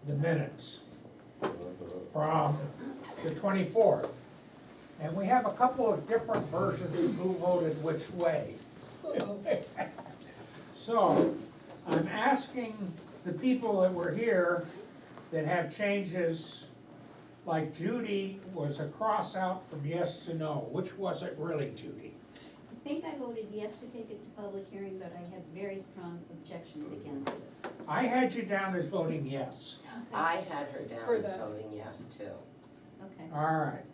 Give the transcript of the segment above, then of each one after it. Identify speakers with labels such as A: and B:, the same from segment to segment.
A: the minutes from the 24th. And we have a couple of different versions of who voted which way. So, I'm asking the people that were here that have changes, like Judy was a cross out from yes to no. Which was it really, Judy?
B: I think I voted yes to take it to public hearing, but I had very strong objections against it.
A: I had you down as voting yes.
C: I had her down
D: For
C: as
D: the-
C: voting yes too,
B: Okay.
A: All right,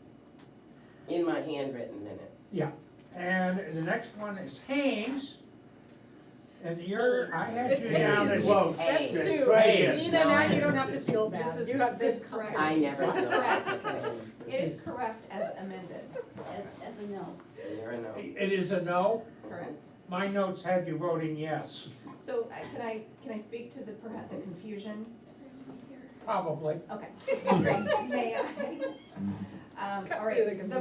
C: in my handwritten minutes.
A: yeah. And the next one is Haynes. And I had
D: It's
A: you down
D: Haynes.
A: as.
C: Whoa,
D: That's
C: hey,
D: two.
A: Hayes.
D: Nina, now you don't have to feel bad.
E: This is
D: You have good
E: the
D: correct.
C: I never
E: It's
C: do.
E: correct.
C: Okay.
E: It is correct as amended,
B: As a no.
C: So you're a no.
A: It is a no?
E: correct.
A: My notes had you voting yes,
E: So can I speak to perhaps the confusion?
A: probably.
E: Okay, great, may I? All
D: Cut
E: right,
D: through the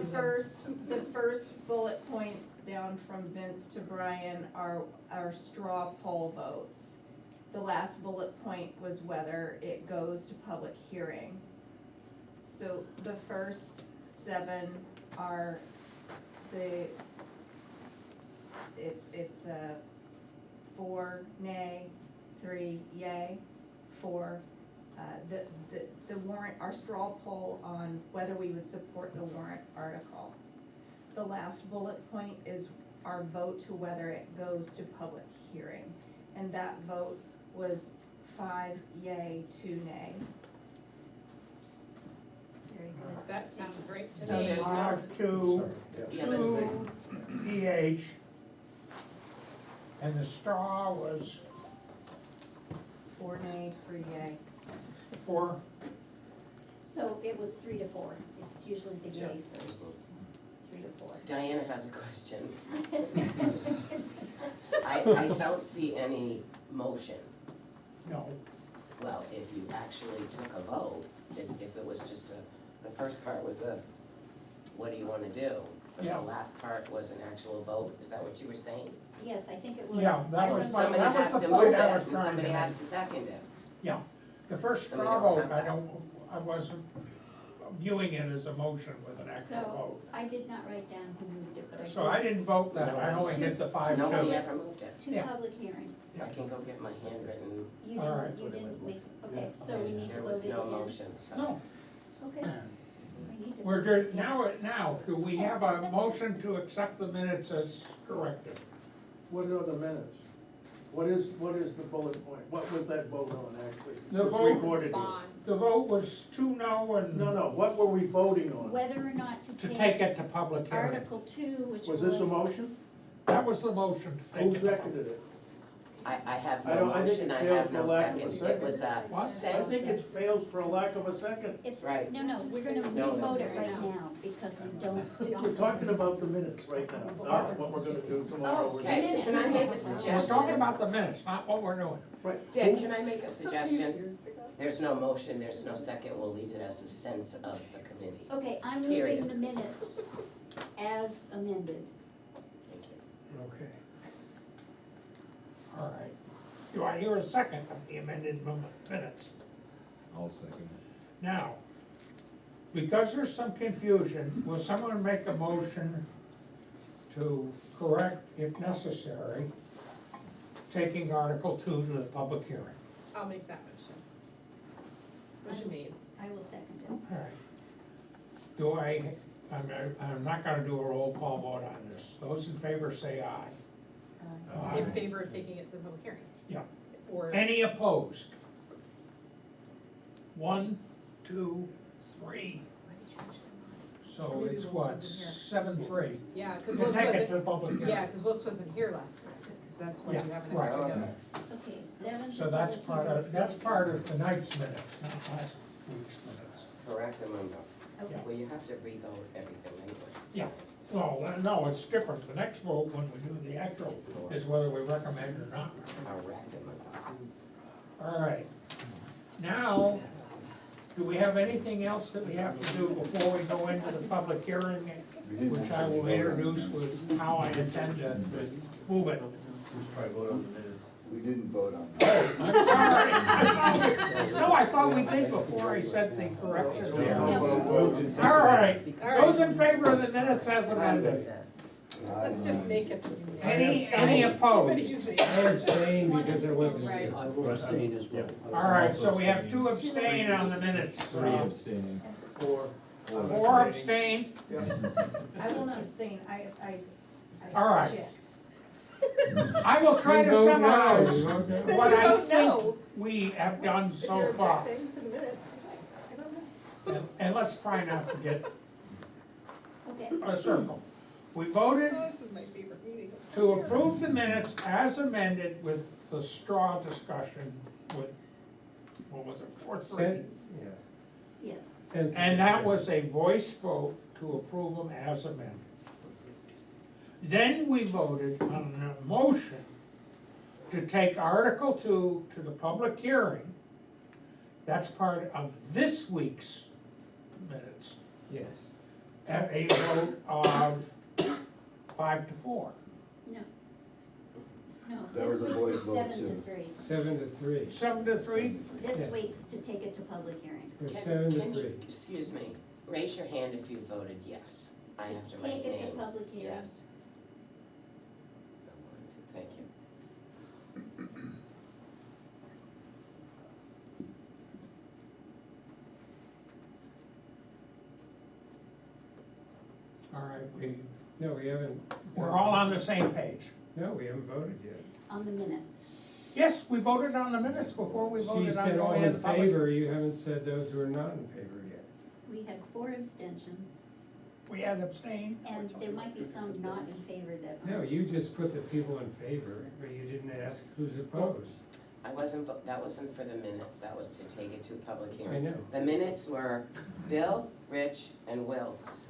E: the first bullet points down from Vince to Brian are straw poll votes. The last bullet point was whether it goes to public hearing. So the first 7 are it's 4 nay, 3 yay, 4 the warrant, our straw poll on whether we would support the warrant article. The last bullet point is our vote to whether it goes to public hearing. And that vote was 5 yay, 2 nay.
B: Very good.
D: That sounds great to
C: So
D: me.
C: there's no,
A: 5-2,
C: yeah, but
A: 2 PH. And the straw was
E: 4 nay, 3 yay.
A: 4.
B: So it was 3 to 4. It's usually the yay first, 3 to 4.
C: Diana has a question. I don't see any motion.
A: No,
C: Well, if you actually took a vote, if it was just the first part was what do you wanna do? But
A: Yeah.
C: the last part was an actual vote, is that what you were saying?
B: Yes, I think it was.
A: Yeah, that
B: I
A: was
C: And
A: my-
C: somebody
A: that was
C: has
A: the
C: to
A: point
C: move it,
A: I was
C: and
A: trying to
C: somebody has
A: make.
C: to second it.
A: yeah. The first
C: And we
A: straw
C: don't
A: vote,
C: have that.
A: I wasn't viewing it as a motion with an actual
B: So
A: vote.
B: I did not write down who moved it, but I did.
A: So I didn't vote that, I only hit the 5-2.
C: Nobody ever moved it.
B: To
A: Yeah.
B: public hearing.
C: I can go get my handwritten,
B: You
A: All right.
B: didn't make, okay,
A: Yeah.
B: so we need to
C: there
B: vote
C: was
B: it
C: no
B: again.
C: motion, so.
A: No,
B: Okay. We need to
A: we're
B: vote it
A: just,
B: again.
A: now, do we have a motion to accept the minutes as corrected?
F: What are the minutes? What is the bullet point? What was that vote on actually?
A: The
F: It's
A: vote-
F: recorded here.
D: Bond.
A: The vote was 2 no and
F: No, what were we voting on?
B: Whether or not
A: to
B: to
A: take
B: take
A: it to public hearing.
B: Article 2, which
F: Was
B: was.
F: this a motion?
A: That was the motion to take
F: Who
A: it to public.
F: seconded it?
C: I have
F: I
C: no
F: don't- I think
C: motion,
F: it
C: I
F: failed
C: have
F: for
C: no
F: lack of
C: second,
F: a
C: it
F: second.
C: was
A: What?
F: I
C: sense.
F: think it fails for lack of a second.
B: It's,
C: Right.
B: no, we're gonna
C: No,
B: re-vote it
C: it's-
B: right now, because we don't.
F: We're talking about the minutes right now, not what we're gonna do tomorrow.
B: Oh,
C: Okay, can I make a
A: We're
C: suggestion?
A: talking about the minutes, not what we're doing.
F: Right.
C: Dick, can I make a suggestion? There's no motion, there's no second, we'll leave it as a sense of the committee.
B: Okay, I'm
C: Period.
B: moving the minutes as amended.
C: Thank you.
A: Okay. All right. Do I hear a second of the amended minutes?
G: I'll second.
A: Now, because there's some confusion, will someone make a motion to correct, if necessary, taking Article 2 to the public hearing?
D: I'll make that motion. Motion made.
B: I will second it.
A: All right. Do I'm not gonna do a roll call vote on this. Those in favor say aye. Aye.
D: In favor of taking it to the public hearing.
A: Yeah.
D: Or,
A: Any opposed? 1, 2, 3. So it's what, 7-3?
D: yeah, because
A: To
D: Wilkes
A: take it to
D: wasn't,
A: the public hearing.
D: yeah, because Wilkes wasn't here last time, because that's why you have an
A: Yeah,
D: extra
C: right.
D: go.
B: Okay, 7 to
A: So that's
B: public
A: part
B: hearing.
A: of tonight's minutes, not last week's minutes.
C: Correct them or no?
B: Okay,
C: Well, you have to re-vote everything anyways.
A: Yeah. Well, no, it's different. The next vote, when we do the actual, is whether we recommend or not.
C: Correct them or not?
A: All right. Now, do we have anything else that we have to do before we go into the public hearing, which I will introduce with how I intend to move it?
G: We should probably vote on the minutes. We didn't vote on that.
A: I'm sorry. No, I thought we did before I said the correction there. All right, those in favor of the minutes as amended?
D: Let's just make it.
A: Any opposed?
D: Easy.
H: I abstained because I wasn't
B: Right.
H: here.
I: I will abstain as well.
A: All right, so we have 2 abstain on the minutes.
H: 3 abstaining.
F: Or,
A: 4 abstain.
E: I will not abstain, I
A: All right.
E: checked.
A: I will try to
H: You vote no,
A: summarize
H: you vote no.
A: what I
D: Vote
A: think
D: no.
A: we have done
D: If
A: so
D: you're
A: far.
D: objecting to the minutes, I don't know.
A: And let's try not to get
B: Okay,
A: a circle. We voted
D: Oh, this is my favorite meeting.
A: to approve the minutes as amended with the straw discussion with, what was it, 4-3?
H: Sent, yeah,
B: yes.
H: sent to
A: And
H: the-
A: that was a voice vote to approve them as amended. Then we voted on a motion to take Article 2 to the public hearing. That's part of this week's minutes,
H: Yes.
A: at a vote of 5-4.
B: No. No,
G: That
B: this
G: was a
B: week's
G: voice
B: is
G: vote,
B: 7 to
G: too.
B: 3.
H: 7-3.
A: 7-3?
B: This
H: Yeah.
B: week's to take it to public hearing.
H: It was
C: Can
H: 7-3.
C: you, excuse me, raise your hand if you voted yes. I have to
B: Take
C: write
B: it to
C: names.
B: public hearing.
C: Yes. Thank you.
A: All right,
H: No, we haven't.
A: we're all on the same page.
H: No, we haven't voted yet.
B: On the minutes.
A: Yes, we voted on the minutes before we
H: She
A: voted on
H: said all
A: going into
H: in
A: public.
H: favor, you haven't said those who are not in favor yet.
B: We had 4 abstentions,
A: We had abstained.
B: and there might be some not in favor that.
H: No, you just put the people in favor, but you didn't ask who's opposed.
C: I wasn't, that wasn't for the minutes, that was to take it to a public
H: I
C: hearing.
H: know.
C: The minutes were Bill, Rich, and Wilks.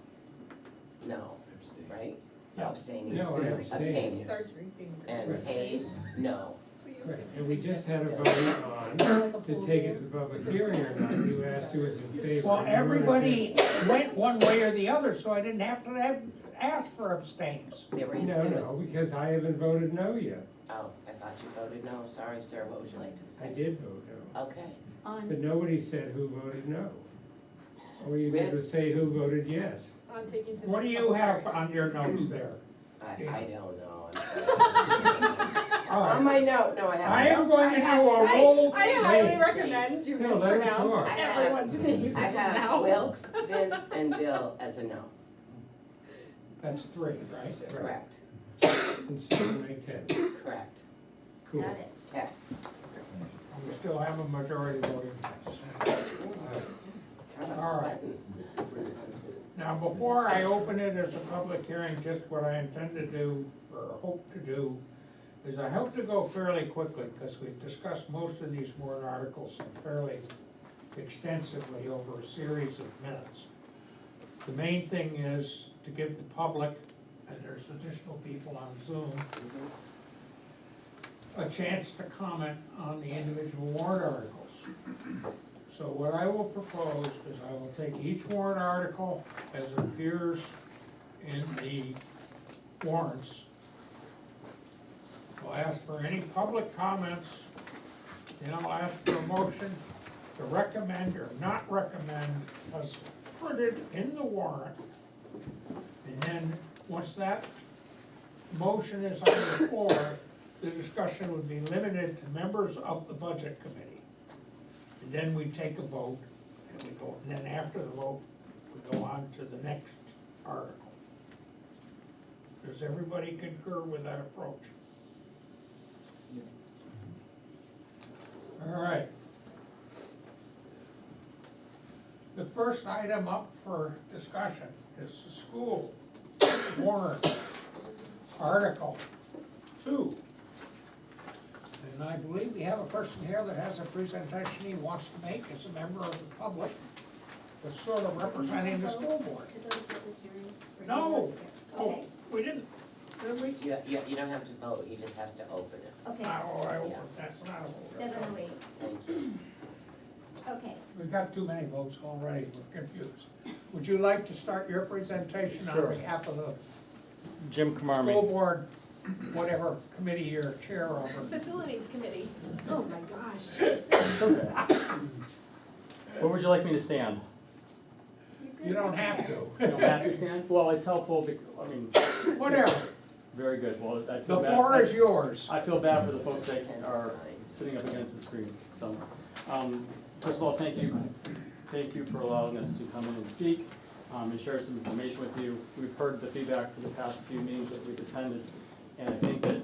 C: No, right?
A: Yeah.
C: Abstaining.
H: No, I abstained.
C: Abstaining.
D: Start drinking.
C: And Hayes, no.
D: See you.
H: Right, and we just had a vote on to take it to the public hearing or not, you asked who was in favor.
A: Well,
H: You wanted
A: everybody went one way or the other, so I didn't have to ask for abstains.
C: There was,
H: No,
C: there was,
H: no, because I haven't voted no yet.
C: oh, I thought you voted no, sorry, sir, what would you like to
H: I
C: say?
H: did vote no,
C: Okay,
B: On,
H: but nobody said who voted no. All you did was say who voted yes.
D: On taking to the.
A: What do you
D: public
A: have
D: hearing.
A: on your notes there?
C: I
A: Yeah.
C: don't know, I'm sorry.
A: All
C: On
A: right,
C: my note, no, I haven't.
A: I am going to do a
D: I
A: roll.
D: I highly
A: wait.
D: recommend you
H: No, let her
D: mispronounce
H: talk.
C: I have-
D: everyone's name
C: I have
D: now.
C: Wilks, Vince, and Bill as a no,
A: That's 3, right?
C: correct,
H: And so make 10,
C: correct.
H: cool.
B: got it.
C: Okay.
A: We still have a majority voting yes.
C: God, I'm
A: All right.
C: sweating.
A: Now, before I open it as a public hearing, just what I intend to do, or hope to do, is I hope to go fairly quickly, because we've discussed most of these warrant articles fairly extensively over a series of minutes. The main thing is to give the public, and there's additional people on Zoom, a chance to comment on the individual warrant articles. So what I will propose is I will take each warrant article as it appears in the warrants. I'll ask for any public comments, then I'll ask for a motion to recommend or not recommend as printed in the warrant. And then, once that motion is on the floor, the discussion would be limited to members of the budget committee. And then we take a vote, and we go, and then after the vote, we go on to the next article. Does everybody concur with that approach? All right. The first item up for discussion is the school warrant, Article 2. And I believe we have a person here that has a presentation he wants to make as a member of the public, that's sort of representing the school board.
B: To go to public hearing? Or do you
A: No.
B: want to-
A: Oh,
B: Okay,
A: we didn't, did we?
C: You don't have to vote, he just has to open it.
B: okay,
A: That's not a vote.
B: 7:08,
C: Thank you.
B: okay.
A: We've got too many votes already, we're confused. Would you like to start your presentation on
J: Sure.
A: behalf of the
J: Jim
A: school
J: Camarmi.
A: board? whatever committee you're chair of. or-
D: Facilities committee, oh my gosh.
G: It's okay. Where would you like me to stand?
A: You don't have
G: You
A: to.
G: don't have to stand? Well, it's helpful, I mean,
A: Whatever,
G: very good, well, I
A: the
G: feel bad.
A: floor is yours.
G: I feel bad for the folks that are sitting up against the screen, so. First of all, thank you for allowing us to come in and speak, and share some information with you. We've heard the feedback for the past few meetings that we've attended, and I think that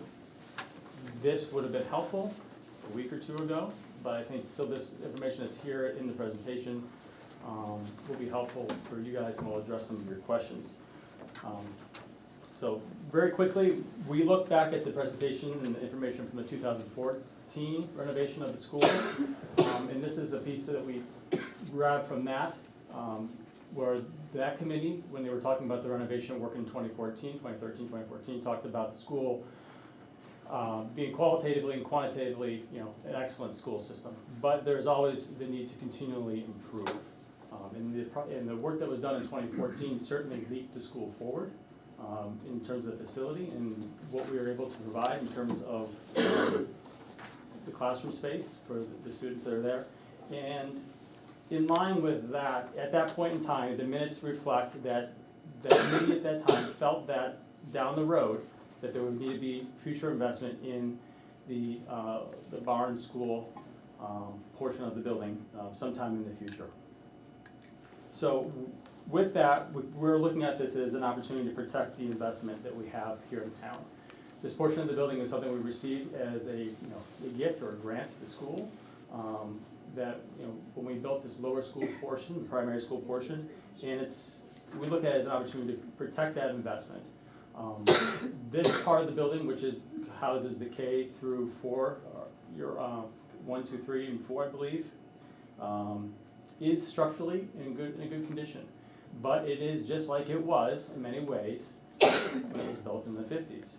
G: this would have been helpful a week or two ago, but I think still this information that's here in the presentation will be helpful for you guys, and we'll address some of your questions. So very quickly, we look back at the presentation and the information from the 2014 renovation of the school. And this is a piece that we grabbed from that, where that committee, when they were talking about the renovation work in 2013, 2014, talked about the school being qualitatively and quantitatively, an excellent school system. But there's always the need to continually improve. And the work that was done in 2014 certainly leaped the school forward in terms of the facility and what we were able to provide in terms of the classroom space for the students that are there. And in line with that, at that point in time, the minutes reflect that the committee at that time felt that down the road, that there would need to be future investment in the barn school portion of the building sometime in the future. So with that, we're looking at this as an opportunity to protect the investment that we have here in town. This portion of the building is something we received as a gift or a grant to the school. That when we built this lower school portion, the primary school portion, and we look at it as an opportunity to protect that investment. This part of the building, which houses the K through 4, your 1, 2, 3, and 4, I believe, is structurally in good condition. But it is just like it was in many ways when it was built in the 50s.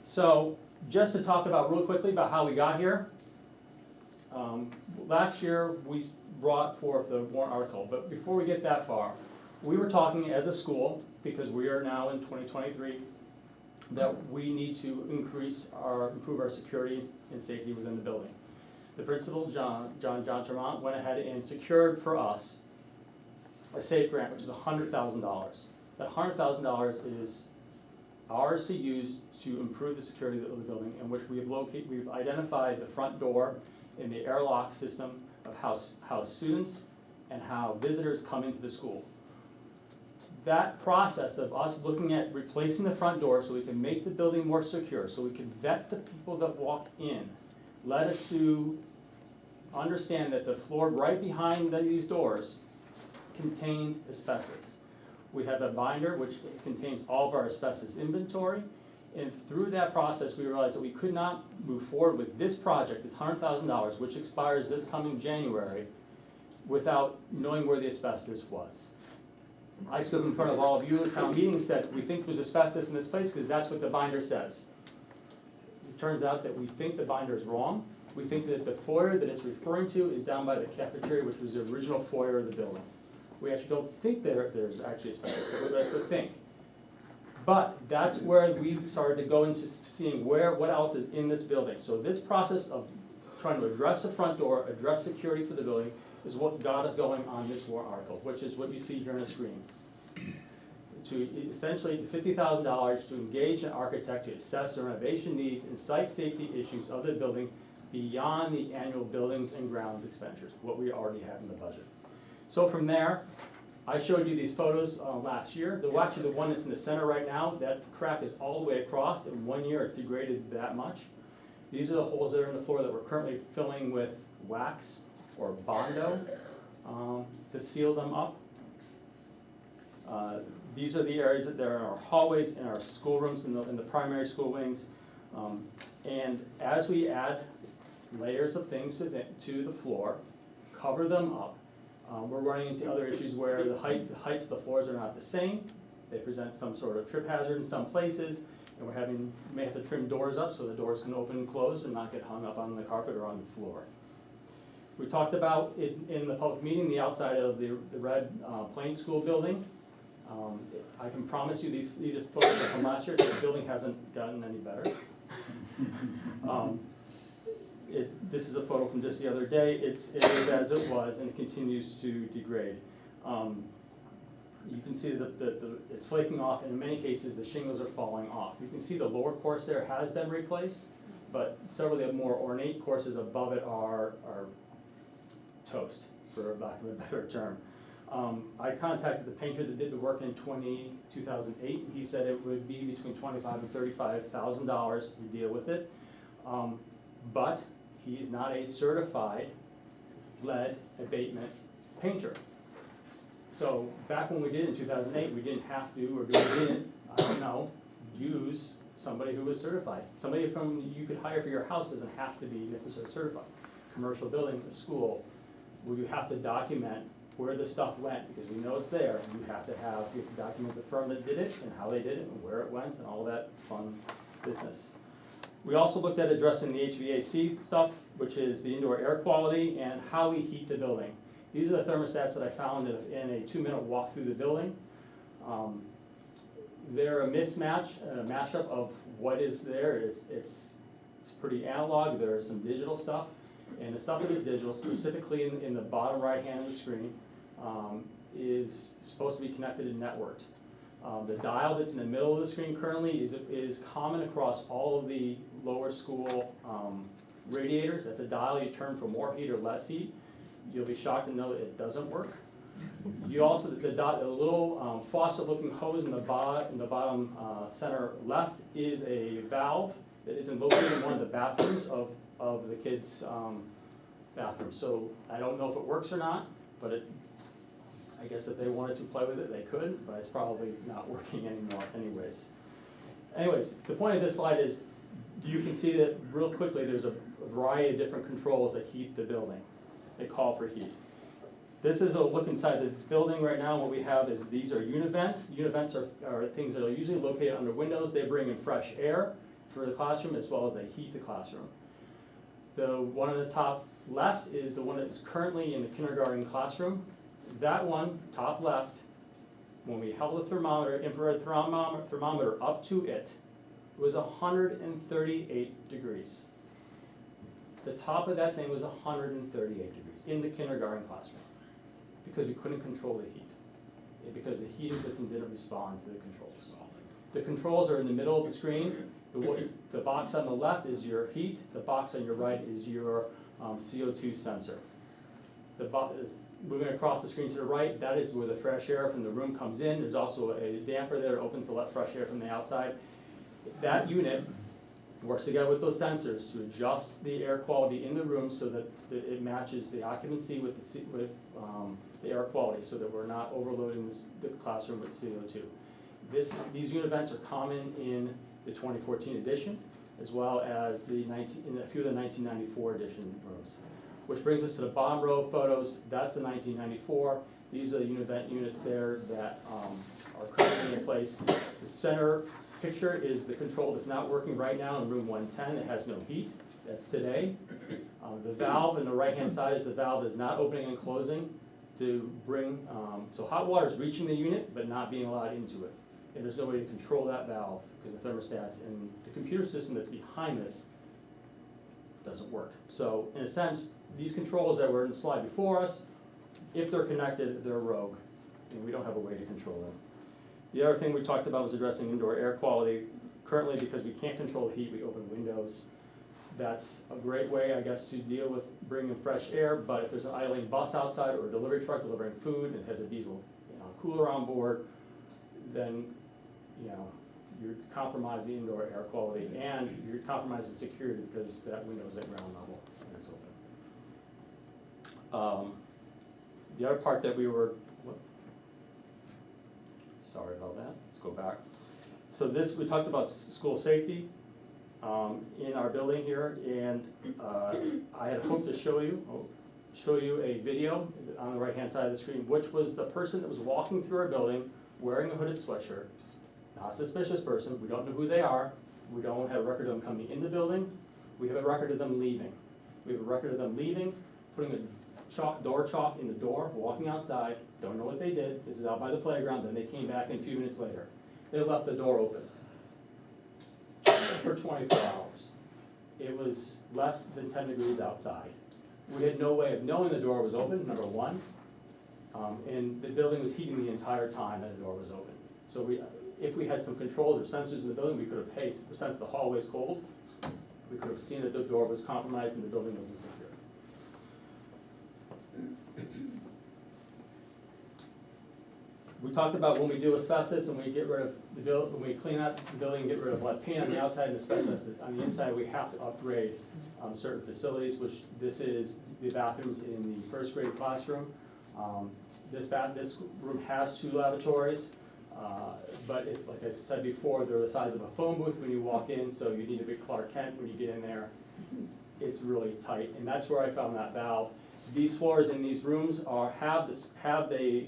G: So just to talk about real quickly about how we got here. Last year we brought forth the warrant article, but before we get that far, we were talking as a school, because we are now in 2023, that we need to improve our security and safety within the building. The principal, John Tremont, went ahead and secured for us a SAFE grant, which is $100,000. That $100,000 is ours to use to improve the security of the building, in which we've identified the front door and the airlock system of how students and how visitors come into the school. That process of us looking at replacing the front door so we can make the building more secure, so we can vet the people that walk in, led us to understand that the floor right behind these doors contained asbestos. We have a binder which contains all of our asbestos inventory, and through that process we realized that we could not move forward with this project, this $100,000, which expires this coming January, without knowing where the asbestos was. I stood in front of all of you at town meeting and said, we think there's asbestos in this place because that's what the binder says. It turns out that we think the binder is wrong. We think that the foyer that it's referring to is down by the cafeteria, which was the original foyer of the building. We actually don't think there's actually asbestos, but that's the thing. But that's where we started to go into seeing what else is in this building. So this process of trying to address the front door, address security for the building, is what got us going on this warrant article, which is what you see here on the screen. To essentially $50,000 to engage an architect to assess the renovation needs and site safety issues of the building beyond the annual buildings and grounds expenditures, what we already have in the budget. So from there, I showed you these photos last year. Actually, the one that's in the center right now, that crack is all the way across. In 1 year, it's degraded that much. These are the holes that are in the floor that we're currently filling with wax or Bondo to seal them up. These are the areas that there are our hallways and our schoolrooms in the primary school wings. And as we add layers of things to the floor, cover them up, we're running into other issues where the heights of the floors are not the same. They present some sort of trip hazard in some places, and we may have to trim doors up so the doors can open and close and not get hung up on the carpet or on the floor. We talked about in the public meeting the outside of the red Plain School building. I can promise you, these are photos from last year, the building hasn't gotten any better. This is a photo from just the other day, it is as it was, and it continues to degrade. You can see that it's flaking off, and in many cases, the shingles are falling off. You can see the lower course there has been replaced, but several of the more ornate courses above it are toast, for lack of a better term. I contacted the painter that did the work in 2008. He said it would be between $25,000 and $35,000 to deal with it. But he's not a certified lead abatement painter. So back when we did in 2008, we didn't have to, or we didn't, I don't know, use somebody who was certified. Somebody you could hire for your house doesn't have to be necessarily certified. Commercial building, a school, where you have to document where the stuff went, because you know it's there, and you have to document the firm that did it, and how they did it, and where it went, and all that fun business. We also looked at addressing the HVAC stuff, which is the indoor air quality and how we heat the building. These are the thermostats that I found in a 2-minute walk through the building. They're a mismatch, a mashup of what is there. It's pretty analog. There's some digital stuff. And the stuff that is digital, specifically in the bottom right hand of the screen, is supposed to be connected and networked. The dial that's in the middle of the screen currently is common across all of the lower school radiators. That's a dial you turn for more heat or less heat. You'll be shocked to know that it doesn't work. You also, the little faucet-looking hose in the bottom center left is a valve that isn't located in one of the bathrooms of the kids' bathrooms. So I don't know if it works or not, but I guess if they wanted to play with it, they could, but it's probably not working anymore anyways. Anyways, the point of this slide is you can see that real quickly there's a variety of different controls that heat the building. They call for heat. This is a look inside the building right now. What we have is these are univents. Univents are things that are usually located under windows. They bring in fresh air for the classroom as well as they heat the classroom. The one on the top left is the one that's currently in the kindergarten classroom. That one, top left, when we held the thermometer, infrared thermometer up to it, was 138 degrees. The top of that thing was 138 degrees in the kindergarten classroom because we couldn't control the heat, because the heating system didn't respond to the controls. The controls are in the middle of the screen. The box on the left is your heat. The box on your right is your CO2 sensor. Moving across the screen to the right, that is where the fresh air from the room comes in. There's also a damper there that opens to let fresh air from the outside. That unit works together with those sensors to adjust the air quality in the room so that it matches the occupancy with the air quality, so that we're not overloading the classroom with CO2. These univents are common in the 2014 edition, as well as in a few of the 1994 edition rooms. Which brings us to the bottom row of photos. That's the 1994. These are the univent units there that are currently in place. The center picture is the control that's not working right now in room 110. It has no heat. That's today. The valve on the right-hand side is the valve that's not opening and closing to bring, so hot water is reaching the unit but not being allowed into it. And there's no way to control that valve because the thermostats and the computer system that's behind this doesn't work. So in a sense, these controls that were in the slide before us, if they're connected, they're rogue, and we don't have a way to control them. The other thing we talked about was addressing indoor air quality. Currently, because we can't control the heat, we open windows. That's a great way, I guess, to deal with bringing fresh air, but if there's an idling bus outside or a delivery truck delivering food and has a diesel cooler on board, then you're compromising indoor air quality and you're compromising security because that window is at ground level and it's open. The other part that we were, sorry about that, let's go back. So we talked about school safety in our building here, and I had hoped to show you a video on the right-hand side of the screen, which was the person that was walking through our building wearing a hooded sweatshirt. Not a suspicious person, we don't know who they are, we don't have a record of them coming in the building, we have a record of them leaving. We have a record of them leaving, putting door chalk in the door, walking outside, don't know what they did, this is out by the playground, then they came back in a few minutes later. They left the door open for 24 hours. It was less than 10 degrees outside. We had no way of knowing the door was open, number one, and the building was heating the entire time that the door was open. So if we had some controls or sensors in the building, we could have sensed the hallway's cold. We could have seen that the door was compromised and the building wasn't secure. We talked about when we do asbestos and we get rid of when we clean up the building and get rid of lead paint on the outside and asbestos on the inside, we have to upgrade certain facilities, which this is the bathrooms in the first grade classroom. This room has 2 lavatories, but like I said before, they're the size of a phone booth when you walk in, so you need a big Clark Kent when you get in there. It's really tight, and that's where I found that valve. These floors in these rooms have the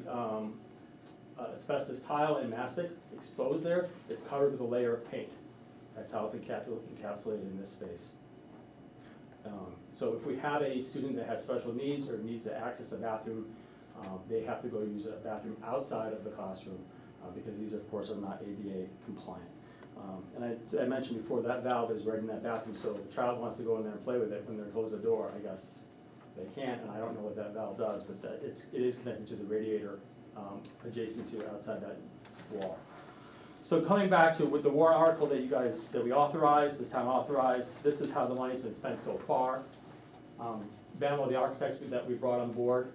G: asbestos tile and mastic exposed there. It's covered with a layer of paint. That's how it's encapsulated in this space. So if we have a student that has special needs or needs to access a bathroom, they have to go use a bathroom outside of the classroom because these, of course, are not ADA compliant. And I mentioned before, that valve is right in that bathroom, so if the child wants to go in there and play with it when they close the door, I guess they can't, and I don't know what that valve does, but it is connected to the radiator adjacent to outside that wall. So coming back to with the warrant article that we authorized, this town authorized, this is how the money's been spent so far. Banwell, the architects that we brought on board,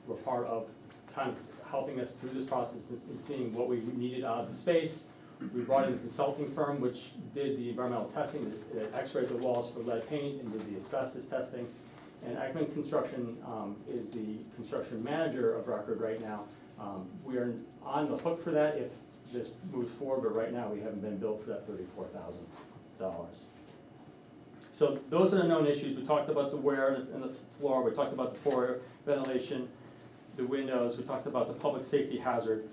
G: were part of kind of helping us through this process and seeing what we needed out of the space. We brought in a consulting firm which did the environmental testing, that x-rayed the walls for lead paint and did the asbestos testing. And Ekman Construction is the construction manager of record right now. We are on the hook for that if this moves forward, but right now we haven't been billed for that $34,000. So those are the known issues. We talked about the wear and the floor, we talked about the floor ventilation, the windows, we talked about the public safety hazard.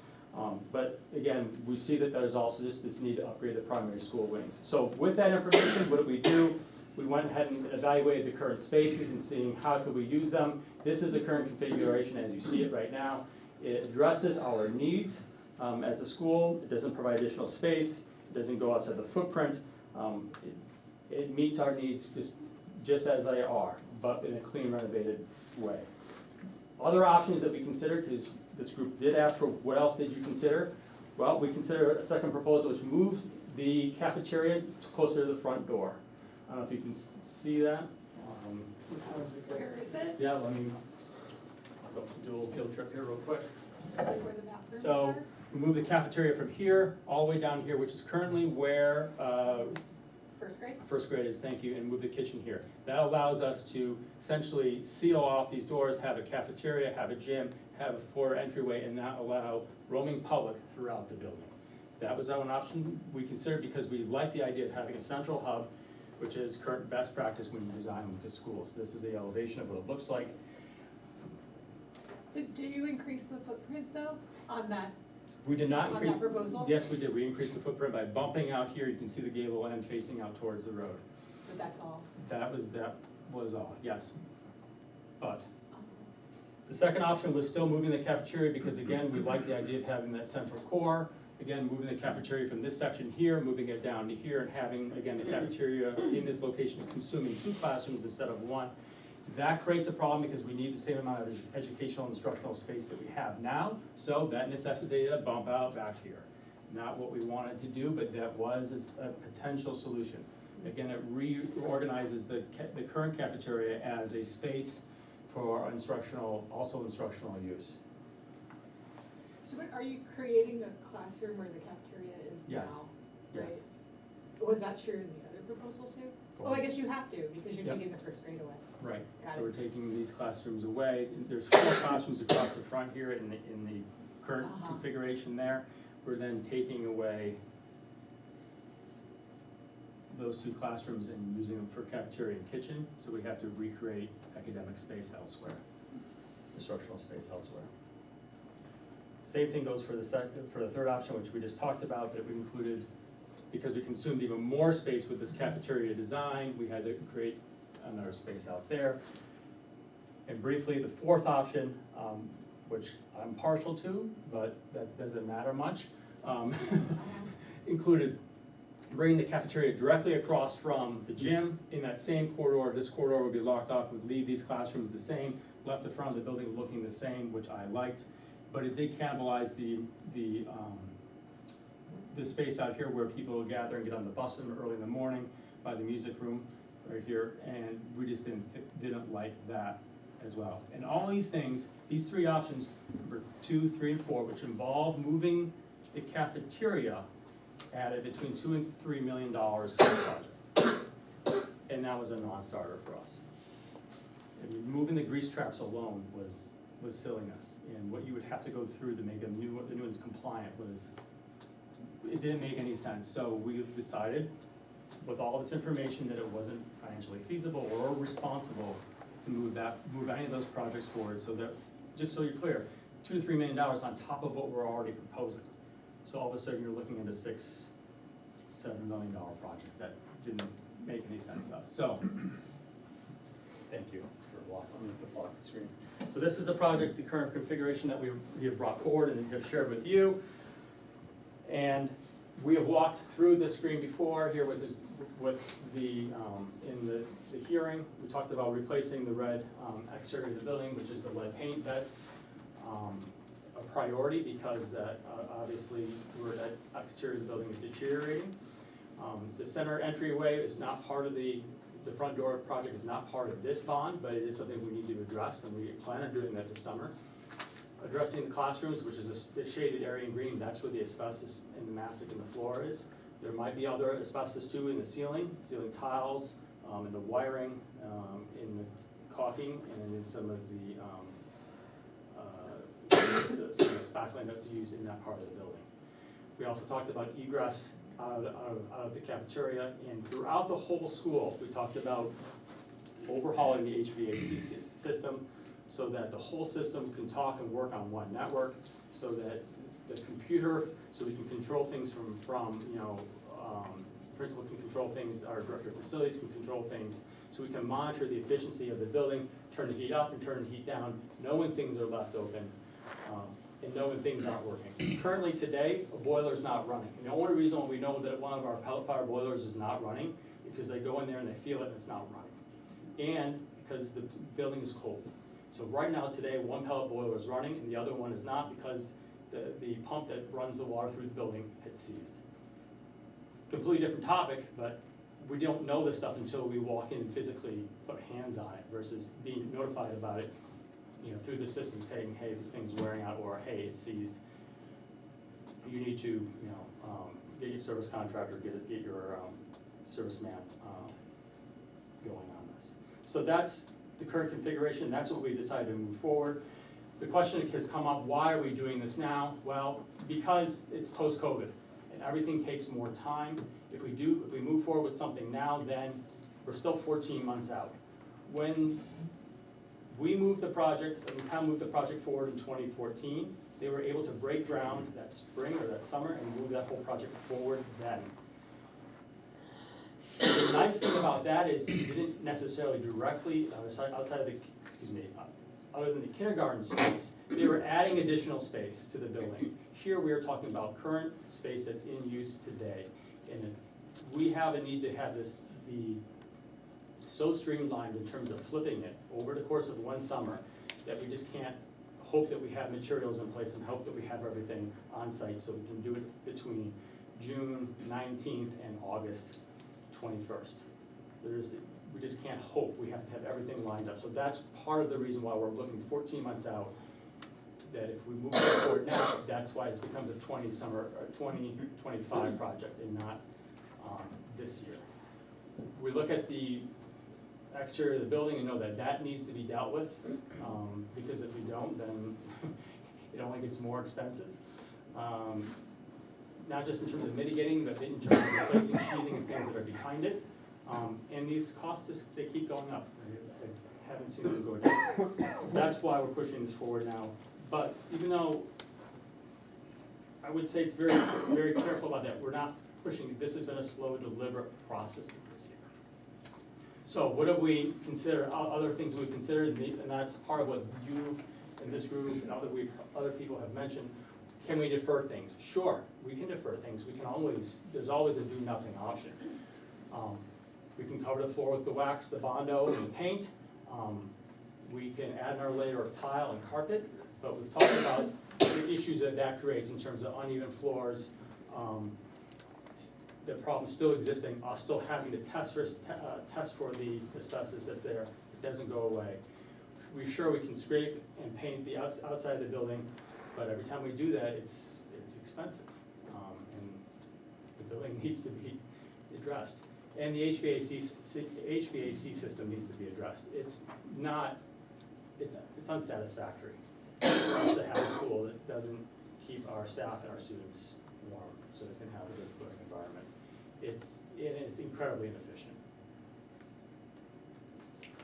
G: But again, we see that there's also just this need to upgrade the primary school wings. So with that information, what did we do? We went ahead and evaluated the current spaces and seeing how could we use them. This is the current configuration as you see it right now. It addresses our needs as a school. It doesn't provide additional space. It doesn't go outside the footprint. It meets our needs just as they are, but in a clean, renovated way. Other options that we considered, because this group did ask for what else did you consider? Well, we considered a second proposal which moved the cafeteria closer to the front door. I don't know if you can see that.
D: Where is it?
G: Yeah, let me I'll go do a little field trip here real quick.
D: Like where the bathrooms
G: So
D: are?
G: we move the cafeteria from here all the way down here, which is currently where
D: First grade?
G: first grade is, thank you, and move the kitchen here. That allows us to essentially seal off these doors, have a cafeteria, have a gym, have a floor entryway, and not allow roaming public throughout the building. That was an option we considered because we like the idea of having a central hub, which is current best practice when you design with the schools. This is the elevation of what it looks like.
D: So did you increase the footprint though, on that,
G: We did not
D: on
G: increase.
D: that proposal?
G: Yes, we did. We increased the footprint by bumping out here. You can see the gable end facing out towards the road.
D: So that's all?
G: That was all, yes. But the second option was still moving the cafeteria because again, we like the idea of having that central core. Again, moving the cafeteria from this section here, moving it down to here and having, again, the cafeteria in this location consuming 2 classrooms instead of 1. That creates a problem because we need the same amount of educational and instructional space that we have now. So that necessitated a bump out back here. Not what we wanted to do, but that was a potential solution. Again, it reorganizes the current cafeteria as a space for also instructional use.
D: So what, are you creating a classroom where the cafeteria is now?
G: Yes, yes.
D: Right? Was that true in the other proposal too? Oh, I guess you have to, because you're
G: Yep.
D: taking the first grade away.
G: Right,
D: Got
G: so
D: it.
G: we're taking these classrooms away. There's 4 classrooms across the front here in the current
D: Uh-huh.
G: configuration there. We're then taking away those 2 classrooms and using them for cafeteria and kitchen, so we have to recreate academic space elsewhere, instructional space elsewhere. Same thing goes for the third option, which we just talked about, but we included, because we consumed even more space with this cafeteria design, we had to create another space out there. And briefly, the fourth option, which I'm partial to, but that doesn't matter much, included bringing the cafeteria directly across from the gym in that same corridor. This corridor would be locked off, would leave these classrooms the same, left the front of the building looking the same, which I liked. But it did cannibalize the space out here where people would gather and get on the bus early in the morning by the music room right here, and we just didn't like that as well. And all these things, these three options, number 2, 3, and 4, which involve moving the cafeteria, added between $2 and $3 million to the project. And that was a non-starter for us. I mean, moving the grease traps alone was silliness, and what you would have to go through to make the new ones compliant it didn't make any sense. So we decided, with all this information, that it wasn't financially feasible or responsible to move any of those projects forward, so that, just so you're clear, $2 to $3 million on top of what we're already proposing. So all of a sudden, you're looking at a $6-7 million project that didn't make any sense to us. So, thank you for blocking the screen. So this is the project, the current configuration that we have brought forward and have shared with you. And we have walked through this screen before here with in the hearing. We talked about replacing the red exterior of the building, which is the lead paint. That's a priority because obviously that exterior of the building is deteriorating. The center entryway is not part of the front door project is not part of this bond, but it is something we need to address, and we plan on doing that this summer. Addressing the classrooms, which is the shaded area in green, that's where the asbestos and the mastic in the floor is. There might be other asbestos too in the ceiling tiles, in the wiring, in the caulking, and in some of the spackling that's used in that part of the building. We also talked about egress out of the cafeteria, and throughout the whole school, we talked about overhauling the HVAC system so that the whole system can talk and work on one network, so that the computer, so we can control things from principal can control things, our director of facilities can control things, so we can monitor the efficiency of the building, turn the heat up and turn the heat down, know when things are left open, and know when things aren't working. Currently today, a boiler is not running. And the only reason why we know that one of our pellet fire boilers is not running is because they go in there and they feel it and it's not running. And because the building is cold. So right now today, one pellet boiler is running and the other one is not because the pump that runs the water through the building had seized. Completely different topic, but we don't know this stuff until we walk in and physically put hands on it versus being notified about it, through the system saying, hey, this thing's wearing out, or hey, it's seized. You need to, get your service contractor, get your serviceman going on this. So that's the current configuration. That's what we decided to move forward. The question has come up, why are we doing this now? Well, because it's post-COVID and everything takes more time. If we move forward with something now, then we're still 14 months out. When we moved the project, and the town moved the project forward in 2014, they were able to break ground that spring or that summer and move that whole project forward then. The nice thing about that is it didn't necessarily directly, outside of the, other than the kindergarten space, they were adding additional space to the building. Here we are talking about current space that's in use today. And we have a need to have this be so streamlined in terms of flipping it over the course of one summer that we just can't hope that we have materials in place and hope that we have everything on site so we can do it between June 19th and August 21st. We just can't hope. We have to have everything lined up. So that's part of the reason why we're looking 14 months out, that if we move forward now, that's why it becomes a 2025 project and not this year. We look at the exterior of the building and know that that needs to be dealt with, because if we don't, then it only gets more expensive. Not just in terms of mitigating, but in terms of replacing sheathing and things that are behind it. And these costs, they keep going up. I haven't seen them go down. So that's why we're pushing this forward now. But even though I would say it's very, very careful about that, we're not pushing, this has been a slow, deliberate process this year. So what have we considered, other things we've considered, and that's part of what you and this group and other people have mentioned. Can we defer things? Sure, we can defer things, we can always, there's always a do nothing option. We can cover the floor with the wax, the Bondo, and the paint. We can add another layer of tile and carpet, but we've talked about the issues that creates in terms of uneven floors. The problem still existing, us still having to test for the asbestos that's there, it doesn't go away. We're sure we can scrape and paint the outside of the building, but every time we do that, it's expensive. And the building needs to be addressed. And the HVAC system needs to be addressed. It's unsatisfactory for us to have a school that doesn't keep our staff and our students warm so they can have a good learning environment. It's incredibly inefficient.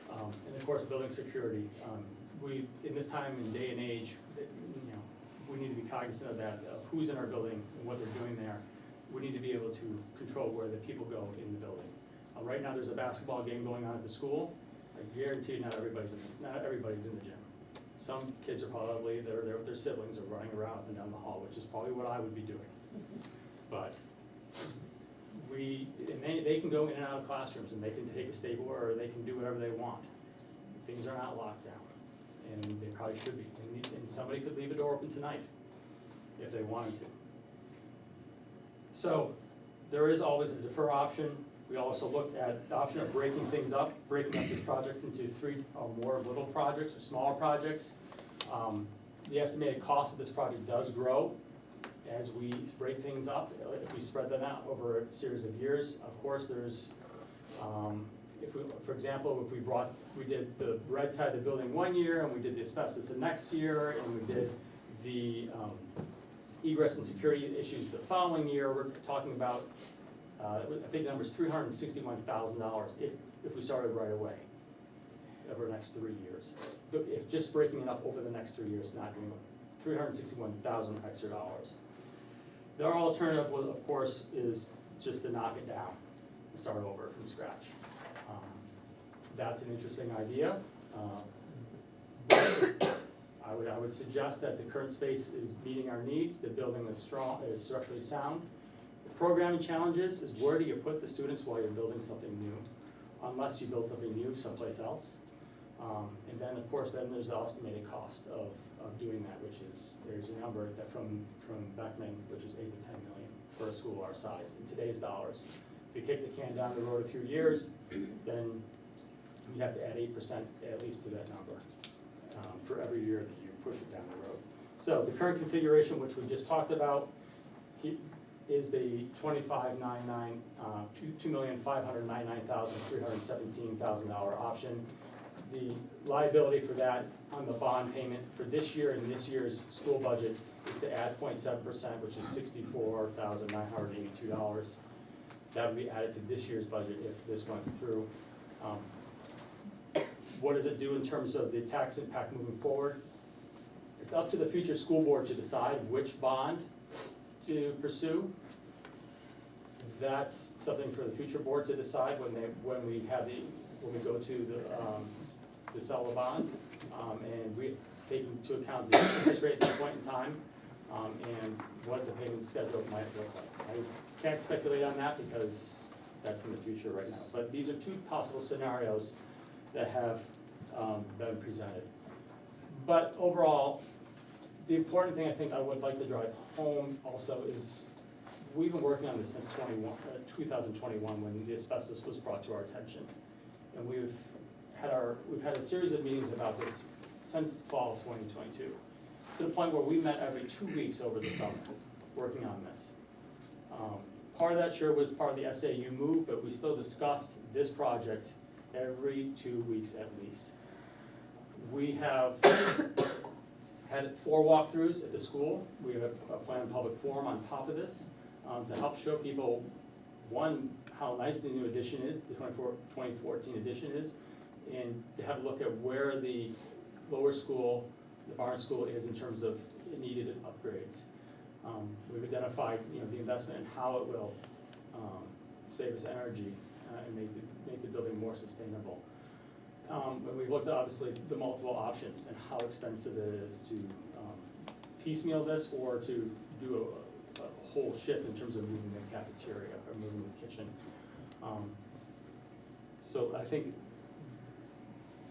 G: And of course, building security. In this time and day and age, we need to be cognizant of that, of who's in our building and what they're doing there. We need to be able to control where the people go in the building. Right now, there's a basketball game going on at the school. I guarantee you not everybody's in the gym. Some kids are probably, they're there with their siblings or running around up and down the hall, which is probably what I would be doing. But they can go in and out of classrooms and they can take a stapler or they can do whatever they want. Things are not locked down, and they probably should be. And somebody could leave a door open tonight if they wanted to. So there is always a defer option. We also looked at the option of breaking things up, breaking up this project into 3 or more little projects or smaller projects. The estimated cost of this project does grow as we break things up, if we spread them out over a series of years. Of course, there's, for example, if we did the red side of the building one year, and we did the asbestos the next year, and we did the egress and security issues the following year, we're talking about, I think the number's $361,000 if we started right away over the next 3 years. But if just breaking it up over the next 3 years, not doing it, $361,000 extra dollars. Their alternative, of course, is just to knock it down and start over from scratch. That's an interesting idea. I would suggest that the current space is meeting our needs, the building is strong, is structurally sound. The programming challenges is where do you put the students while you're building something new, unless you build something new someplace else. And then, of course, then there's the estimated cost of doing that, which is, there's a number that from Beckman, which is $8 to $10 million for a school our size, in today's dollars. If you kick the can down the road a few years, then you have to add 8% at least to that number for every year that you push it down the road. So the current configuration, which we just talked about, is the $2,599,317,000 option. The liability for that on the bond payment for this year and this year's school budget is to add 0.7%, which is $64,982. That would be added to this year's budget if this went through. What does it do in terms of the tax impact moving forward? It's up to the future school board to decide which bond to pursue. That's something for the future board to decide when we go to sell the bond. And we take into account the interest rate at that point in time, and what the payment schedule might look like. I can't speculate on that because that's in the future right now. But these are 2 possible scenarios that have been presented. But overall, the important thing I think I would like to drive home also is we've been working on this since 2021 when the asbestos was brought to our attention. And we've had a series of meetings about this since the fall of 2022, to the point where we met every 2 weeks over the summer, working on this. Part of that sure was part of the SAU move, but we still discussed this project every 2 weeks at least. We have had 4 walkthroughs at the school. We have a planned public forum on top of this to help show people, one, how nice the new addition is, the 2014 addition is, and to have a look at where the lower school, the barn school is in terms of needed upgrades. We've identified the investment and how it will save us energy and make the building more sustainable. When we looked at obviously the multiple options and how expensive it is to piecemeal this or to do a whole shift in terms of moving the cafeteria or moving the kitchen. So I think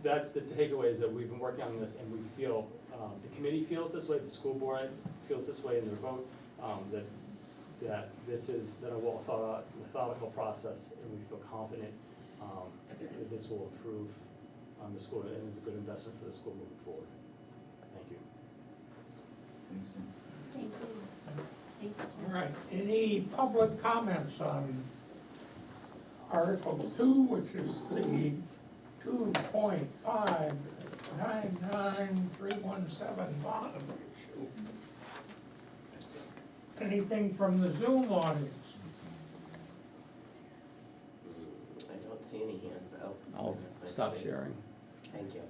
G: that's the takeaway, is that we've been working on this and we feel, the committee feels this way, the school board feels this way in their vote, that this has been a well thought out, methodical process, and we feel confident that this will improve the school, and it's a good investment for the school moving forward. Thank you.
I: Thanks, Tim.
B: Thank you. Thank you,
A: All
B: Jen.
A: right, any public comments on Article 2, which is the 2.599317 bond issue? Anything from the Zoom audience?
C: I don't see any hands up.
G: I'll
C: Let's
G: stop
C: see.
G: sharing.
C: Thank you.